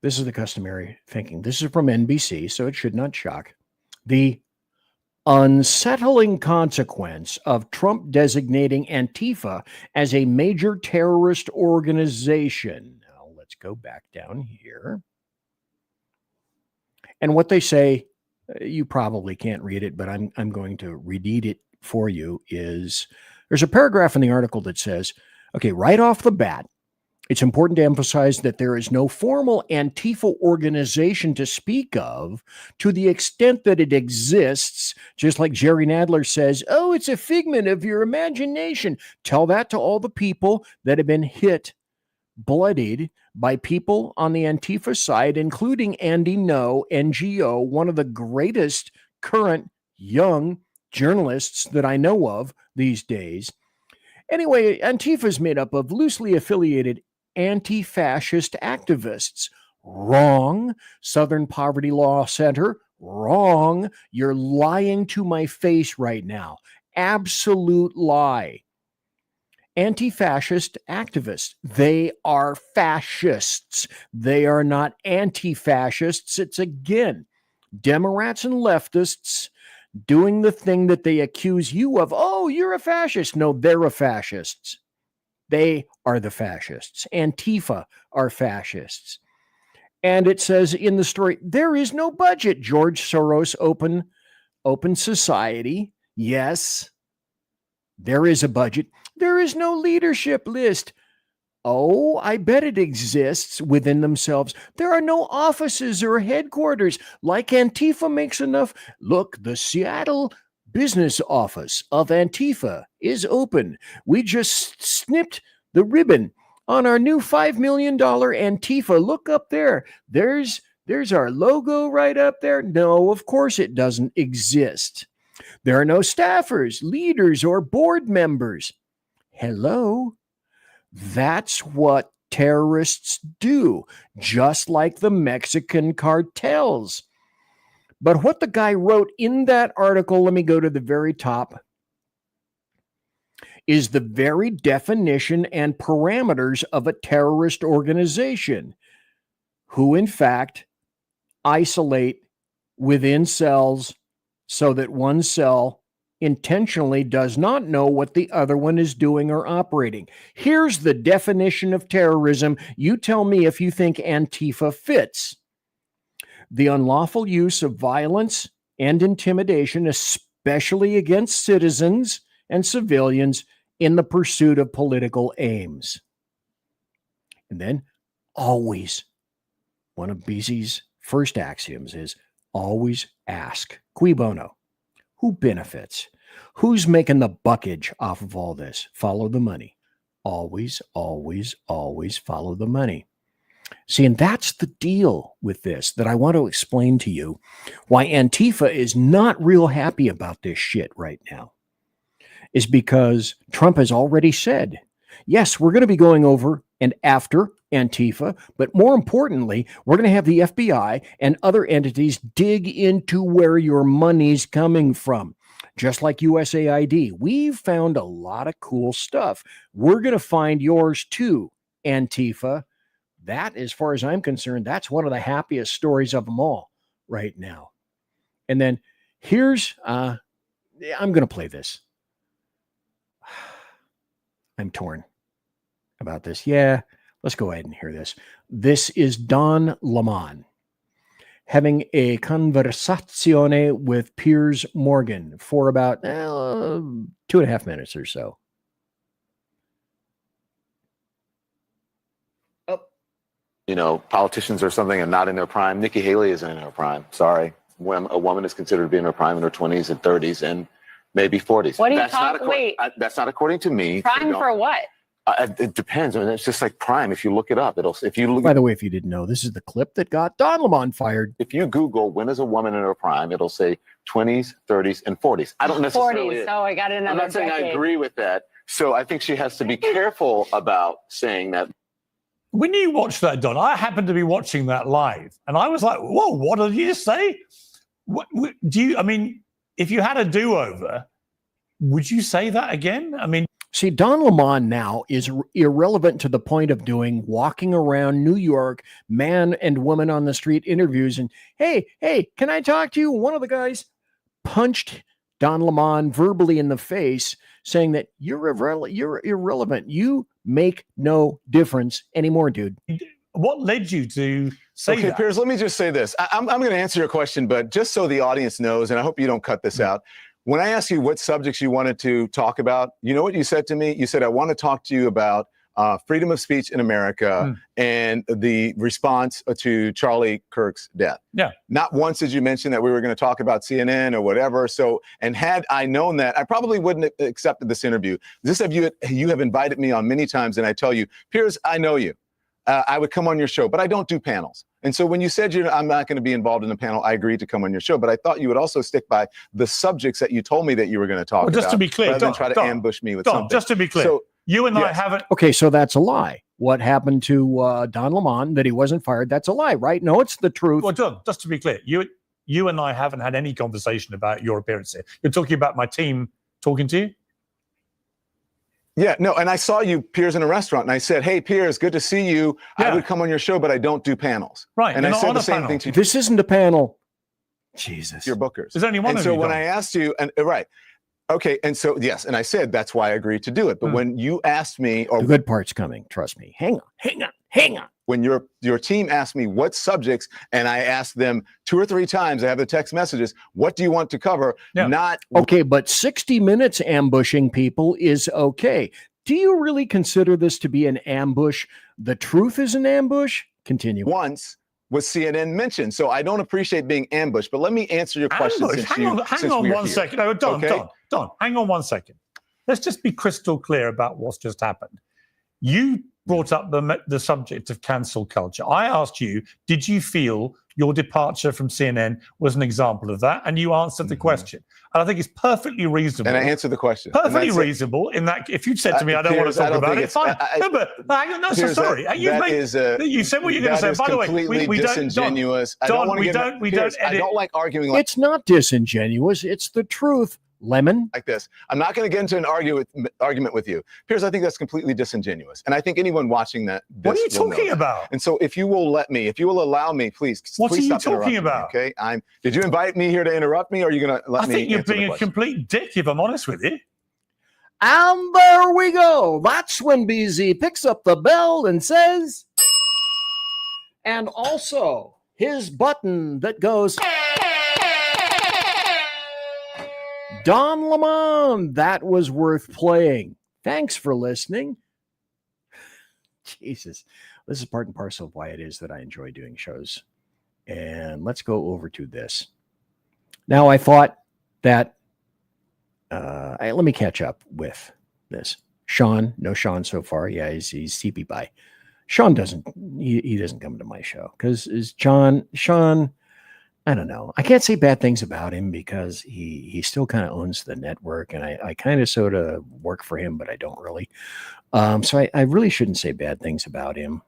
This is the customary thinking. This is from NBC, so it should not shock. The unsettling consequence of Trump designating Antifa as a major terrorist organization. Now, let's go back down here. And what they say, you probably can't read it, but I'm going to read it for you, is there's a paragraph in the article that says, okay, right off the bat, it's important to emphasize that there is no formal Antifa organization to speak of. To the extent that it exists, just like Jerry Nadler says, oh, it's a figment of your imagination. Tell that to all the people that have been hit, bloodied by people on the Antifa side, including Andy No, NGO, one of the greatest current young journalists that I know of these days. Anyway, Antifa is made up of loosely affiliated anti-fascist activists. Wrong. Southern Poverty Law Center. Wrong. You're lying to my face right now. Absolute lie. Anti-fascist activists. They are fascists. They are not anti-fascists. It's, again, Democrats and leftists doing the thing that they accuse you of. Oh, you're a fascist. No, they're a fascists. They are the fascists. Antifa are fascists. And it says in the story, there is no budget. George Soros open society. Yes, there is a budget. There is no leadership list. Oh, I bet it exists within themselves. There are no offices or headquarters. Like Antifa makes enough. Look, the Seattle business office of Antifa is open. We just snipped the ribbon on our new $5 million Antifa. Look up there. There's our logo right up there. No, of course it doesn't exist. There are no staffers, leaders, or board members. Hello? That's what terrorists do, just like the Mexican cartels. But what the guy wrote in that article, let me go to the very top, is the very definition and parameters of a terrorist organization, who in fact isolate within cells so that one cell intentionally does not know what the other one is doing or operating. Here's the definition of terrorism. You tell me if you think Antifa fits. the unlawful use of violence and intimidation, especially against citizens and civilians in the pursuit of political aims. And then always, one of BZ's first axioms is always ask, cui bono, who benefits? Who's making the buckage off of all this? Follow the money. Always, always, always follow the money. See, and that's the deal with this that I want to explain to you why Antifa is not real happy about this shit right now. Is because Trump has already said, yes, we're going to be going over and after Antifa, but more importantly, we're going to have the FBI and other entities dig into where your money's coming from. Just like USAID, we've found a lot of cool stuff. We're going to find yours too, Antifa. That, as far as I'm concerned, that's one of the happiest stories of them all right now. And then here's, I'm going to play this. I'm torn about this. Yeah, let's go ahead and hear this. This is Don Lemon having a conversazione with Piers Morgan for about 2.5 minutes or so. You know, politicians or something and not in their prime. Nikki Haley isn't in her prime. Sorry. When a woman is considered to be in her prime in her 20s and 30s and maybe 40s. What are you talking? Wait. That's not according to me. Prime for what? It depends. I mean, it's just like prime. If you look it up, if you look. By the way, if you didn't know, this is the clip that got Don Lemon fired. If you Google when is a woman in her prime, it'll say 20s, 30s, and 40s. I don't necessarily. 40s. Oh, I got another. I'm not saying I agree with that. So I think she has to be careful about saying that. When you watch that, Don, I happened to be watching that live, and I was like, "Whoa, what did you just say?" What do you? I mean, if you had a do-over, would you say that again? I mean, see, Don Lemon now is irrelevant to the point of doing walking around New York, man and woman on the street interviews, and hey, can I talk to you? One of the guys punched Don Lemon verbally in the face, saying that you're irrelevant. You make no difference anymore, dude. What led you to say that? Okay, Piers, let me just say this. I'm going to answer your question, but just so the audience knows, and I hope you don't cut this out. When I asked you what subjects you wanted to talk about, you know what you said to me? You said, I want to talk to you about freedom of speech in America and the response to Charlie Kirk's death. Yeah. Not once did you mention that we were going to talk about CNN or whatever. So, and had I known that, I probably wouldn't have accepted this interview. You have invited me on many times, and I tell you, Piers, I know you. I would come on your show, but I don't do panels. And so when you said I'm not going to be involved in a panel, I agreed to come on your show. But I thought you would also stick by the subjects that you told me that you were going to talk about. Just to be clear, rather than try to ambush me with something. Just to be clear, so, you and I yes. haven't. Okay, so that's a lie. What happened to Don Lemon, that he wasn't fired? That's a lie, right? No, it's the truth. Well, Don, just to be clear, you and I haven't had any conversation about your appearance here. You're talking about my team talking to you? Yeah, no, and I saw you, Piers, in a restaurant, and I said, hey, Piers, good to see you. Yeah. I would come on your show, but I don't do panels. Right. And I said the same thing to you. This isn't a panel. Jesus. Your bookers. There's only one and of so you, when Don. I asked you, and right. Okay, and so, yes, and I said that's why I agreed to do it. But when you asked me... the good part's coming, trust me. Hang on. When your team asked me what subjects, and I asked them 2 or 3 times, I have the text messages, what do you want to cover? Yeah. Not... Okay, but 60 minutes ambushing people is okay. Do you really consider this to be an ambush? The truth is an ambush? Continue. Once was CNN mentioned, so I don't appreciate being ambushed. But let me answer your question. Hang on one second. Oh, Don, hang on 1 second. Let's just be crystal clear about what's just happened. You brought up the subject of cancel culture. I asked you, did you feel your departure from CNN was an example of that? And you answered the question. And I think it's perfectly reasonable. And I answered the question. Perfectly reasonable in that if you'd said to me, I don't want to talk about it, fine. No, but hang on, no, so sorry. You said what you're going to say. By the way, we don't. Disingenuous. Don, we don't edit. I don't like arguing like it's not disingenuous. It's the truth. Lemon. Like this. I'm not going to get into an argument with you. Piers, I think that's completely disingenuous. And I think anyone watching that. What are you talking about? And so if you will allow me, please. What please are you talking about? Me, okay. Did you invite me here to interrupt me, or are you going to let me? I think you're being a complete dick, if I'm honest with you. And there we go. That's when BZ picks up the bell and says, and also, his button that goes Don Lemon. That was worth playing. Thanks for listening. Jesus, this is part and parcel of why it is that I enjoy doing shows. And let's go over to this. Now, I thought that let me catch up with this. Sean, no Sean so far. Yeah, he's CP by. Sean doesn't come to my show because Sean, I don't know. I can't say bad things about him because he still kind of owns the network, and I kind of sort of work for him, but I don't really. So I really shouldn't say bad things about him.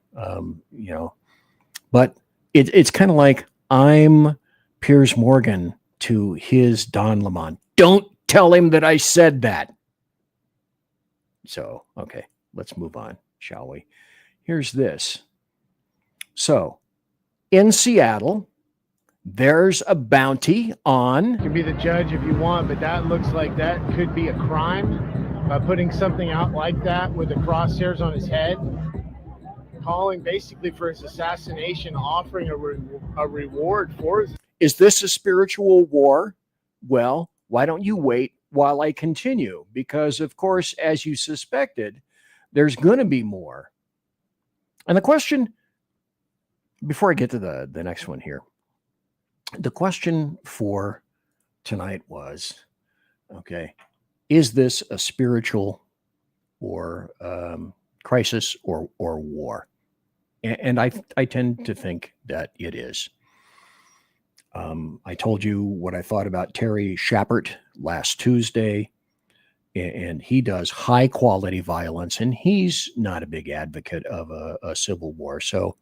But it's kind of like I'm Piers Morgan to his Don Lemon. Don't tell him that I said that. So, okay, let's move on, shall we? Here's this. So, in Seattle, there's a bounty on. You can be the judge if you want, but that looks like that could be a crime by putting something out like that with the crosshairs on his head, calling basically for his assassination, offering a reward for his. Is this a spiritual war? Well, why don't you wait while I continue? Because, of course, as you suspected, there's going to be more. And the question, before I get to the next one here, the question for tonight was, okay, is this a spiritual or crisis or war? And I tend to think that it is. I told you what I thought about Terry Schappert last Tuesday, and he does high quality violence, and he's not a big advocate of a civil war. So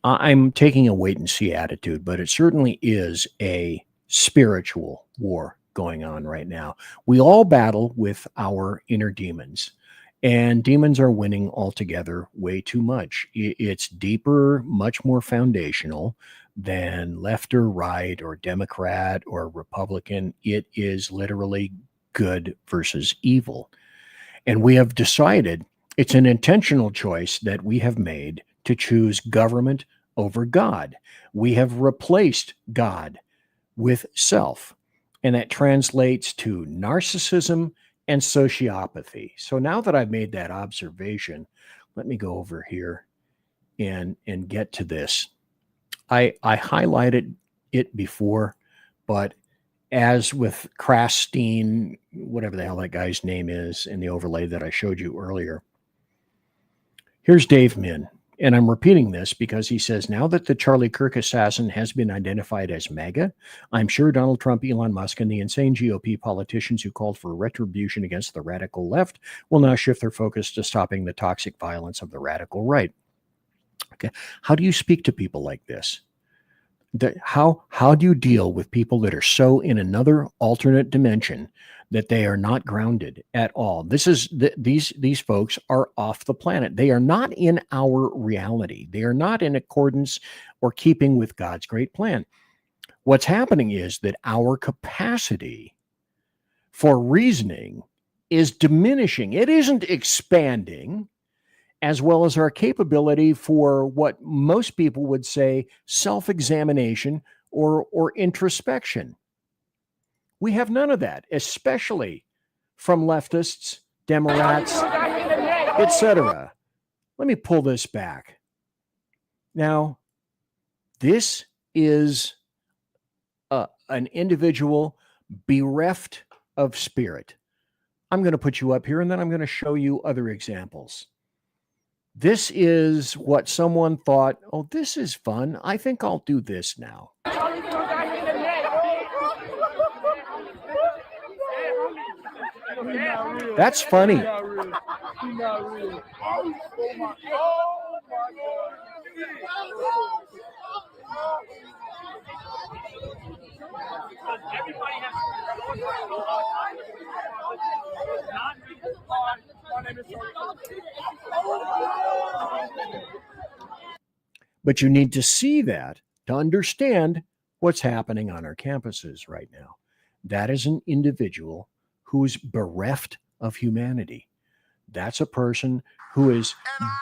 I'm taking a wait and see attitude, but it certainly is a spiritual war going on right now. We all battle with our inner demons, and demons are winning altogether way too much. It's deeper, much more foundational than left or right or Democrat or Republican. It is literally good versus evil. And we have decided it's an intentional choice that we have made to choose government over God. We have replaced God with self, and that translates to narcissism and sociopathy. So now that I've made that observation, let me go over here and get to this. I highlighted it before, but as with Krasstein, whatever the hell that guy's name is in the overlay that I showed you earlier, here's Dave Min. And I'm repeating this because he says, now that the Charlie Kirk assassin has been identified as MAGA, I'm sure Donald Trump, Elon Musk, and the insane GOP politicians who called for retribution against the radical left will now shift their focus to stopping the toxic violence of the radical right. Okay. How do you speak to people like this? How do you deal with people that are so in another alternate dimension that they are not grounded at all? These folks are off the planet. They are not in our reality. They are not in accordance or keeping with God's great plan. What's happening is that our capacity for reasoning is diminishing. It isn't expanding, as well as our capability for what most people would say self-examination or introspection. We have none of that, especially from leftists, Democrats, etc. Let me pull this back. Now, this is an individual bereft of spirit. I'm going to put you up here, and then I'm going to show you other examples. This is what someone thought, oh, this is fun. I think I'll do this now. That's funny. But you need to see that to understand what's happening on our campuses right now. That is an individual who's bereft of humanity. That's a person who is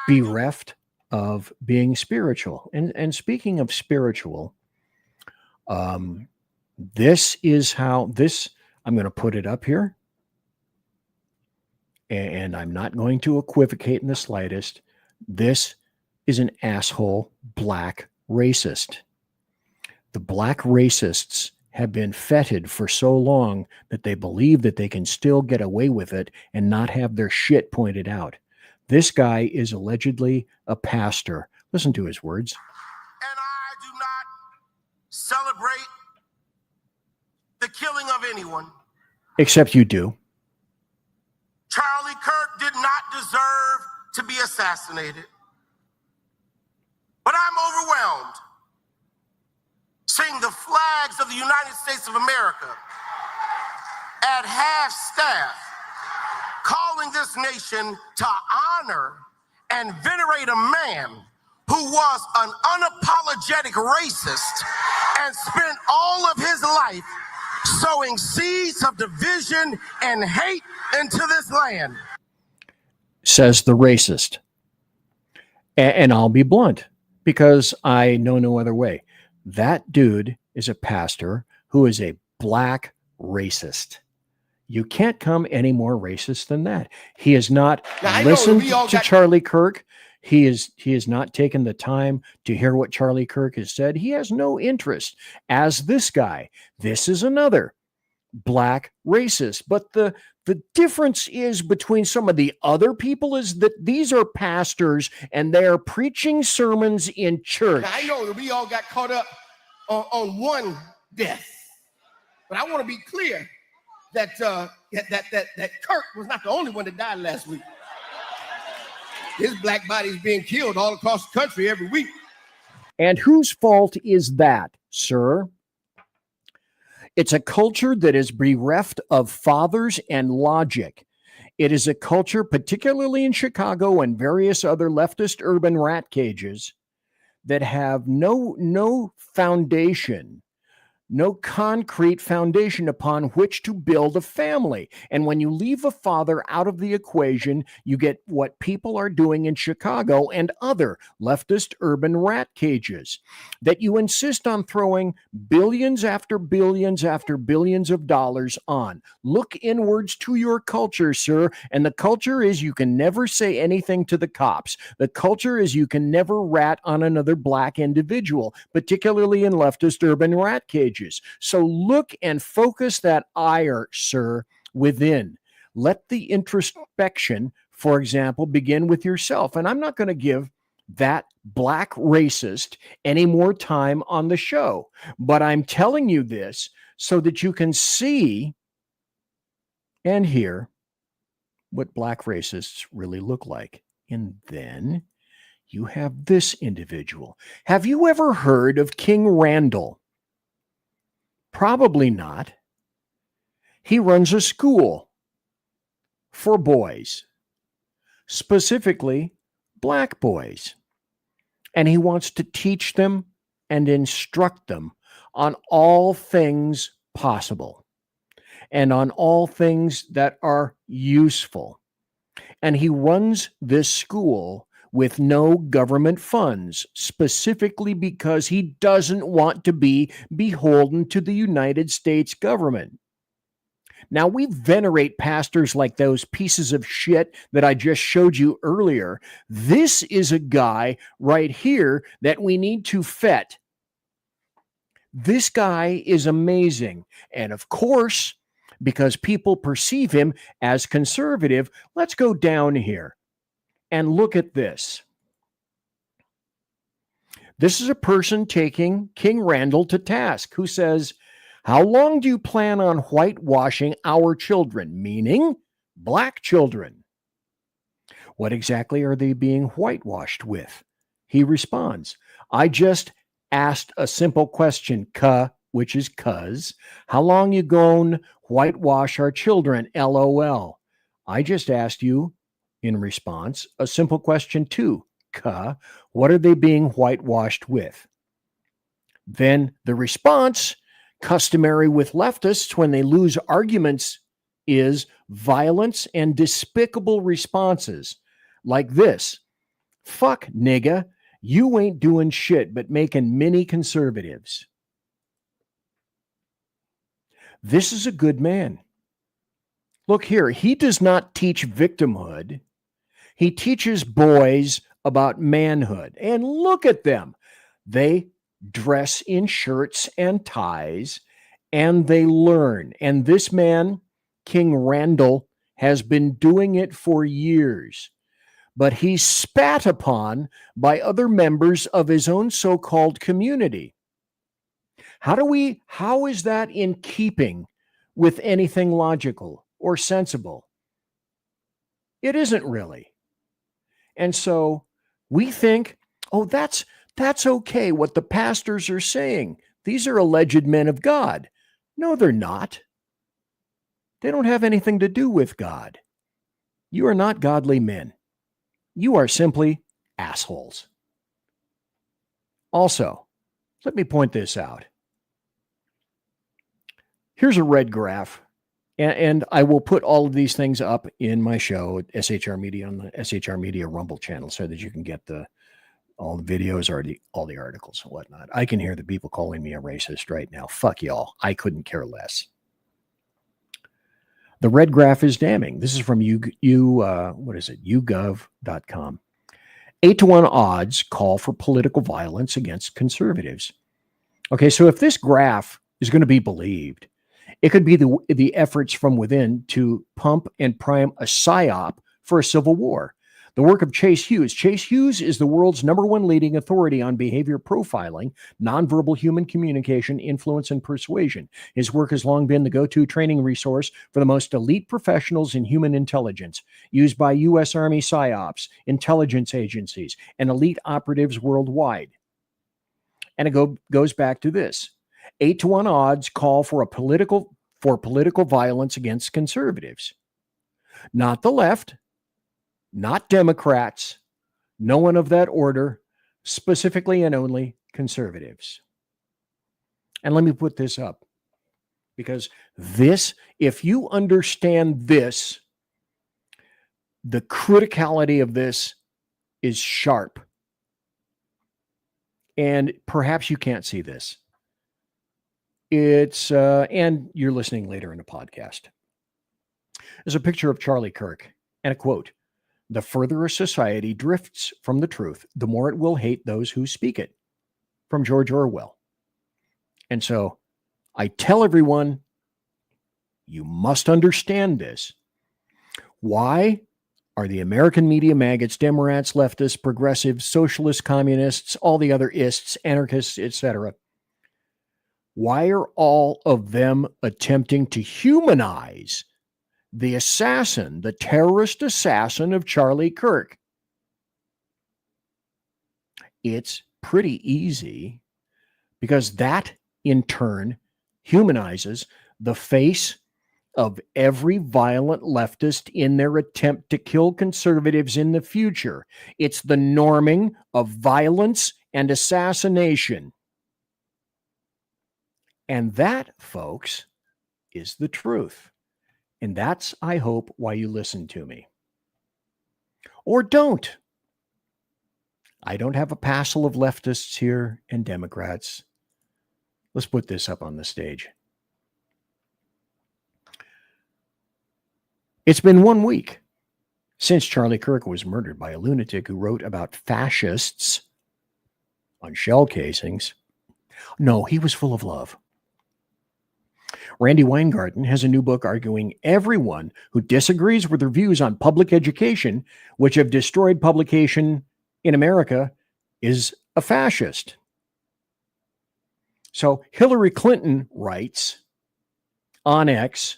bereft of being spiritual. And speaking of spiritual, this is how this, I'm going to put it up here. And I'm not going to equivocate in the slightest. This is an asshole black racist. The black racists have been fetid for so long that they believe that they can still get away with it and not have their shit pointed out. This guy is allegedly a pastor. Listen to his words. And I do not celebrate the killing of anyone. Except you do. Charlie Kirk did not deserve to be assassinated. But I'm overwhelmed seeing the flags of the United States of America at half staff, calling this nation to honor and venerate a man who was an unapologetic racist and spent all of his life sowing seeds of division and hate into this land. Says the racist. And I'll be blunt, because I know no other way. That dude is a pastor who is a black racist. You can't come any more racist than that. He has not listened to Charlie Kirk. He has not taken the time to hear what Charlie Kirk has said. He has no interest. As this guy, this is another black racist. But the difference is between some of the other people is that these are pastors and they are preaching sermons in church. Now, I know that we all got caught up on one death, but I want to be clear that Kirk was not the only one that died last week. His black body is being killed all across the country every week. And whose fault is that, sir? It's a culture that is bereft of fathers and logic. It is a culture, particularly in Chicago and various other leftist urban rat cages, that have no foundation, no concrete foundation upon which to build a family. And when you leave a father out of the equation, you get what people are doing in Chicago and other leftist urban rat cages, that you insist on throwing billions after billions after billions of dollars on. Look inwards to your culture, sir. And the culture is you can never say anything to the cops. The culture is you can never rat on another black individual, particularly in leftist urban rat cages. So look and focus that ire, sir, within. Let the introspection, for example, begin with yourself. And I'm not going to give that black racist any more time on the show, but I'm telling you this so that you can see and hear what black racists really look like. And then you have this individual. Have you ever heard of King Randall? Probably not. He runs a school for boys, specifically black boys. And he wants to teach them and instruct them on all things possible and on all things that are useful. And he runs this school with no government funds, specifically because he doesn't want to be beholden to the United States government. Now, we venerate pastors like those pieces of shit that I just showed you earlier. This is a guy right here that we need to fet. This guy is amazing. And of course, because people perceive him as conservative, let's go down here and look at this. This is a person taking King Randall to task who says, how long do you plan on whitewashing our children? Meaning black children. What exactly are they being whitewashed with? He responds, I just asked a simple question, which is cuz. How long you gon' whitewash our children? LOL. I just asked you, in response, a simple question too, what are they being whitewashed with? Then the response, customary with leftists when they lose arguments, is violence and despicable responses like this. Fuck, nigga. You ain't doing shit but making mini conservatives. This is a good man. Look here, he does not teach victimhood. He teaches boys about manhood. And look at them. They dress in shirts and ties, and they learn. And this man, King Randall, has been doing it for years. But he's spat upon by other members of his own so-called community. How is that in keeping with anything logical or sensible? It isn't really. And so we think, oh, that's okay, what the pastors are saying. These are alleged men of God. No, they're not. They don't have anything to do with God. You are not godly men. You are simply assholes. Also, let me point this out. Here's a red graph, and I will put all of these things up in my show at SHR Media on the SHR Media Rumble channel so that you can get all the videos or all the articles and whatnot. I can hear the people calling me a racist right now. Fuck y'all. I couldn't care less. The red graph is damning. This is from YouGov.com. 8-to-1 odds call for political violence against conservatives. Okay, so if this graph is going to be believed, it could be the efforts from within to pump and prime a psyop for a civil war. The work of Chase Hughes. Chase Hughes is the world's #1 leading authority on behavior profiling, nonverbal human communication, influence, and persuasion. His work has long been the go-to training resource for the most elite professionals in human intelligence, used by U.S. Army PSYOPs, intelligence agencies, and elite operatives worldwide. And it goes back to this. 8-to-1 odds call for political violence against conservatives. Not the left, not Democrats, no one of that order, specifically and only conservatives. And let me put this up, because this, if you understand this, the criticality of this is sharp. And perhaps you can't see this. It's, and you're listening later in the podcast. There's a picture of Charlie Kirk and a quote: "The further a society drifts from the truth, the more it will hate those who speak it," from George Orwell. And so I tell everyone, you must understand this. Why are the American media maggots, Democrats, leftists, progressives, socialists, communists, all the other ists, anarchists, etc., why are all of them attempting to humanize the assassin, the terrorist assassin of Charlie Kirk? It's pretty easy, because that in turn humanizes the face of every violent leftist in their attempt to kill conservatives in the future. It's the norming of violence and assassination. And that, folks, is the truth. And that's, I hope, why you listen to me. Or don't. I don't have a passel of leftists here and Democrats. Let's put this up on the stage. It's been 1 week since Charlie Kirk was murdered by a lunatic who wrote about fascists on shell casings. No, he was full of love. Randy Weingarten has a new book arguing everyone who disagrees with their views on public education, which have destroyed publication in America, is a fascist. So Hillary Clinton writes on X,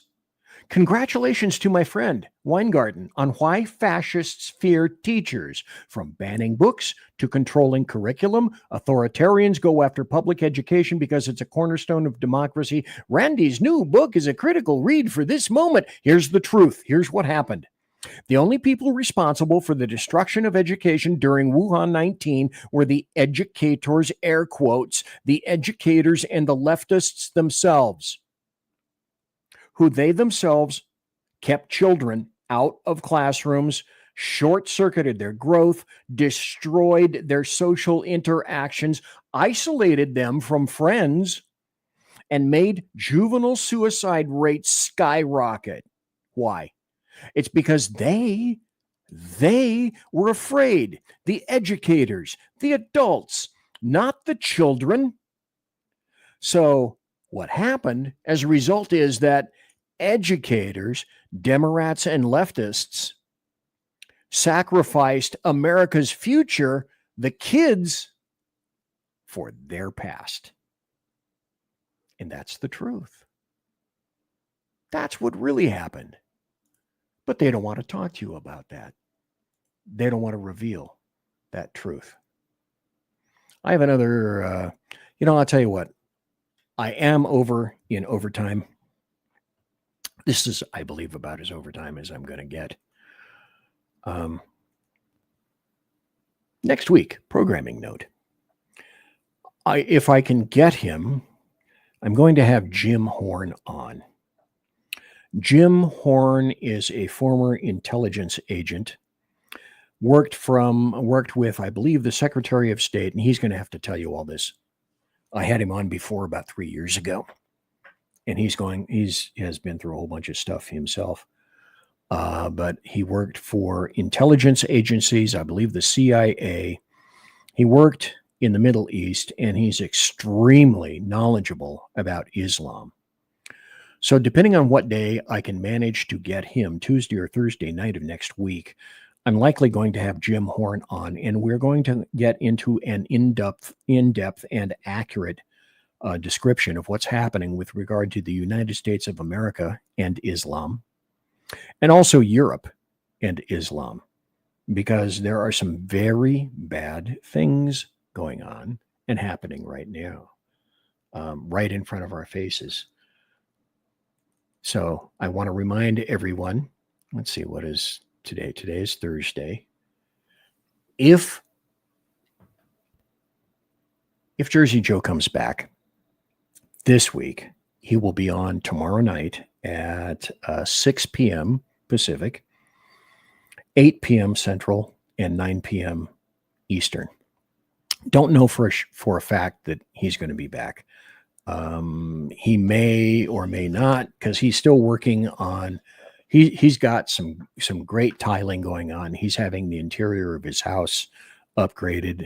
"Congratulations to my friend Weingarten on why fascists fear teachers. From banning books to controlling curriculum, authoritarians go after public education because it's a cornerstone of democracy. Randy's new book is a critical read for this moment. Here's the truth. Here's what happened. The only people responsible for the destruction of education during Wuhan 19 were the educators, air quotes, the educators and the leftists themselves, who they themselves kept children out of classrooms short-circuited their growth, destroyed their social interactions, isolated them from friends, and made juvenile suicide rates skyrocket. Why? It's because they were afraid. The educators, the adults, not the children. So what happened as a result is that educators, Democrats and leftists, sacrificed America's future, the kids, for their past. And that's the truth. That's what really happened. But they don't want to talk to you about that. They don't want to reveal that truth. I have another, I'll tell you what. I am over in overtime. This is, I believe, about as overtime as I'm going to get. Next week, programming note. If I can get him, I'm going to have Jim Horn on. Jim Horn is a former intelligence agent, worked with, I believe, the Secretary of State, and he's going to have to tell you all this. I had him on before about 3 years ago, and he has been through a whole bunch of stuff himself. But he worked for intelligence agencies, I believe the CIA. He worked in the Middle East, and he's extremely knowledgeable about Islam. So depending on what day I can manage to get him, Tuesday or Thursday night of next week, I'm likely going to have Jim Horn on, and we're going to get into an in-depth and accurate description of what's happening with regard to the United States of America and Islam, and also Europe and Islam, because there are some very bad things going on and happening right now, right in front of our faces. So I want to remind everyone, let's see, what is today? Today is Thursday. If Jersey Joe comes back this week, he will be on tomorrow night at 6 p.m. Pacific, 8 p.m. Central, and 9 p.m. Eastern. Don't know for a fact that he's going to be back. He may or may not, because he's still working on. He's got some great tiling going on. He's having the interior of his house upgraded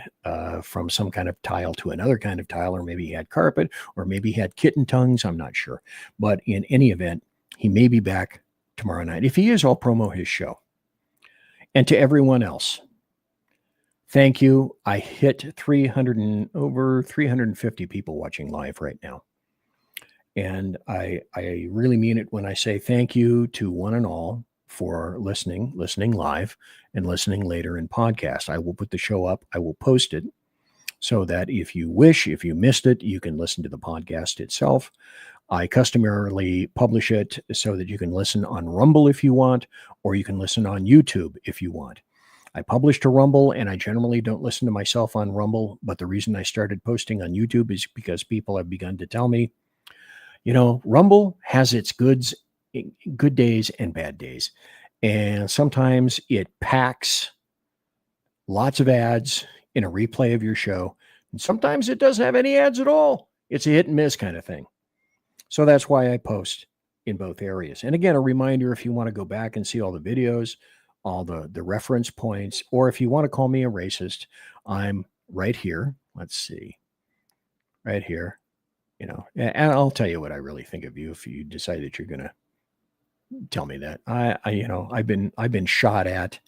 from some kind of tile to another kind of tile, or maybe he had carpet, or maybe he had kitten tongues. I'm not sure. But in any event, he may be back tomorrow night. If he is, I'll promo his show. And to everyone else, thank you. I hit over 350 people watching live right now. And I really mean it when I say thank you to one and all for listening live and listening later in podcast. I will put the show up. I will post it so that if you missed it, you can listen to the podcast itself. I customarily publish it so that you can listen on Rumble if you want, or you can listen on YouTube if you want. I publish to Rumble, and I generally don't listen to myself on Rumble, but the reason I started posting on YouTube is because people have begun to tell me, Rumble has its good days and bad days. And sometimes it packs lots of ads in a replay of your show. And sometimes it doesn't have any ads at all. It's a hit and miss kind of thing. So that's why I post in both areas. And again, a reminder, if you want to go back and see all the videos, all the reference points, or if you want to call me a racist, I'm right here. Let's see. Right here. And I'll tell you what I really think of you if you decide that you're going to tell me that. I've been shot at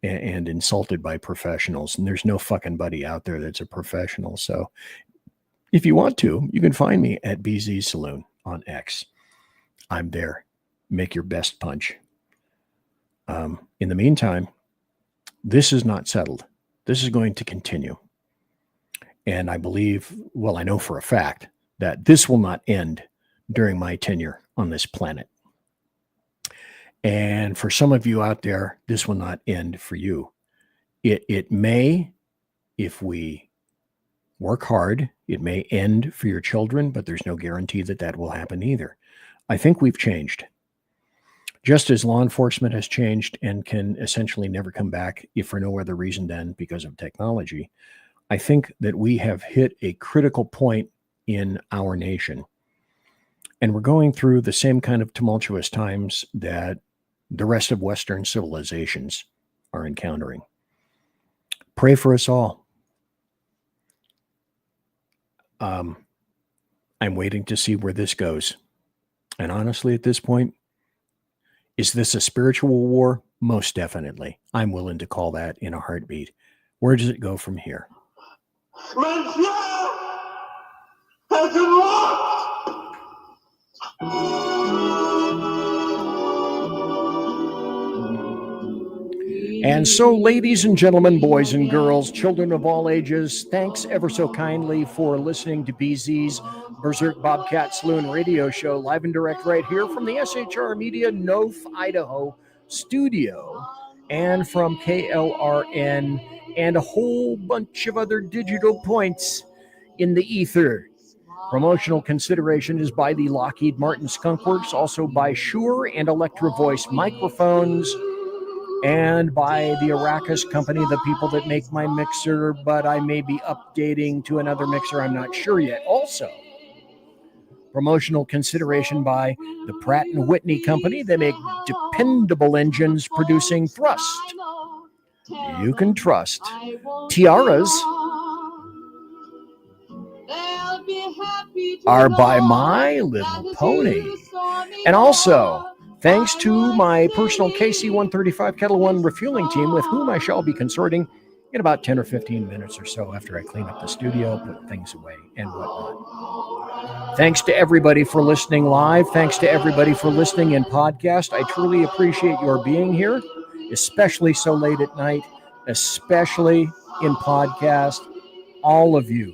and insulted by professionals, and there's no fucking buddy out there that's a professional. So if you want to, you can find me at BZ Saloon on X. I'm there. Make your best punch. In the meantime, this is not settled. This is going to continue. And I know for a fact that this will not end during my tenure on this planet. And for some of you out there, this will not end for you. It may, if we work hard, it may end for your children, but there's no guarantee that will happen either. I think we've changed. Just as law enforcement has changed and can essentially never come back, if for no other reason than because of technology, I think that we have hit a critical point in our nation. And we're going through the same kind of tumultuous times that the rest of Western civilizations are encountering. Pray for us all. I'm waiting to see where this goes. And honestly, at this point, is this a spiritual war? Most definitely. I'm willing to call that in a heartbeat. Where does it go from here? Man's love has unlocked. And so, ladies and gentlemen, boys and girls, children of all ages, thanks ever so kindly for listening to BZ's Berserk Bobcat Saloon radio show, live and direct right here from the SHR Media North Idaho studio and from KLRN and a whole bunch of other digital points in the ether. Promotional consideration is by the Lockheed Martin Skunk Works, also by Shure and Electro Voice microphones, and by the Arrakis company, the people that make my mixer, but I may be updating to another mixer, I'm not sure yet. Also, promotional consideration by the Pratt & Whitney company. They make dependable engines producing thrust. You can trust. Tiaras are by My Little Pony. And also, thanks to my personal KC-135 Kettle One refueling team, with whom I shall be consorting in about 10 or 15 minutes or so after I clean up the studio, put things away, and whatnot. Thanks to everybody for listening live. Thanks to everybody for listening in podcast. I truly appreciate your being here, especially so late at night, especially in podcast. All of you,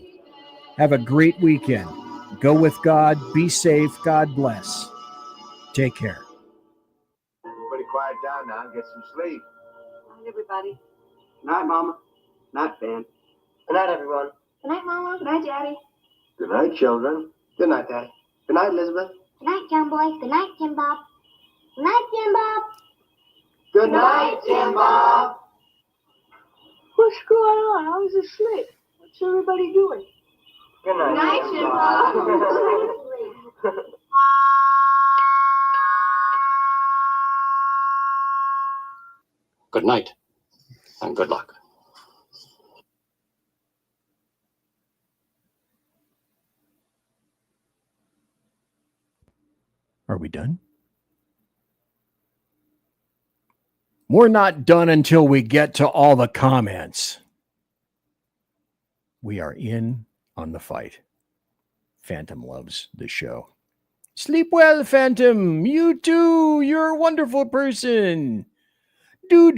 have a great weekend. Go with God. Be safe. God bless. Take care. Everybody quiet down now and get some sleep. Good night, everybody. Good night, Mama. Night, Ben. Good night, everyone. Good night, Mama. Good night, Daddy. Good night, children. Good night, Daddy. Good night, Elizabeth. Good night, John Boy. Good night, Jim Bob. Good night, Jim Bob. Good night, Jim Bob. What's going on? I was asleep. What's everybody doing? Good night, Good night, Jim Bob. Good night, and good luck. Are we done? We're not done until we get to all the comments. We are in on the fight. Phantom loves the show. Sleep well, Phantom. You too. You're a wonderful person. Do.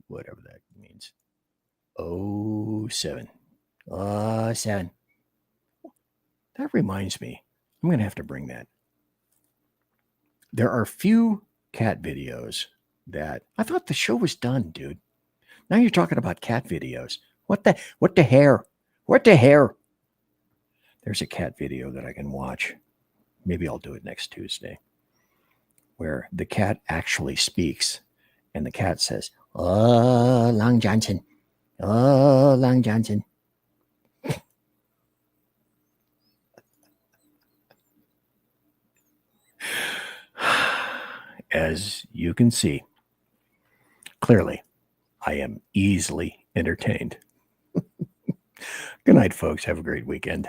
Whatever that means. 07. 07. That reminds me. I'm going to have to bring that. There are few cat videos that I thought the show was done, dude. Now you're talking about cat videos. What the hair? What the hair? There's a cat video that I can watch. Maybe I'll do it next Tuesday, where the cat actually speaks, and the cat says, "Oh, Long Johnson. Oh, Long Johnson." As you can see, clearly, I am easily entertained. Good night, folks. Have a great weekend.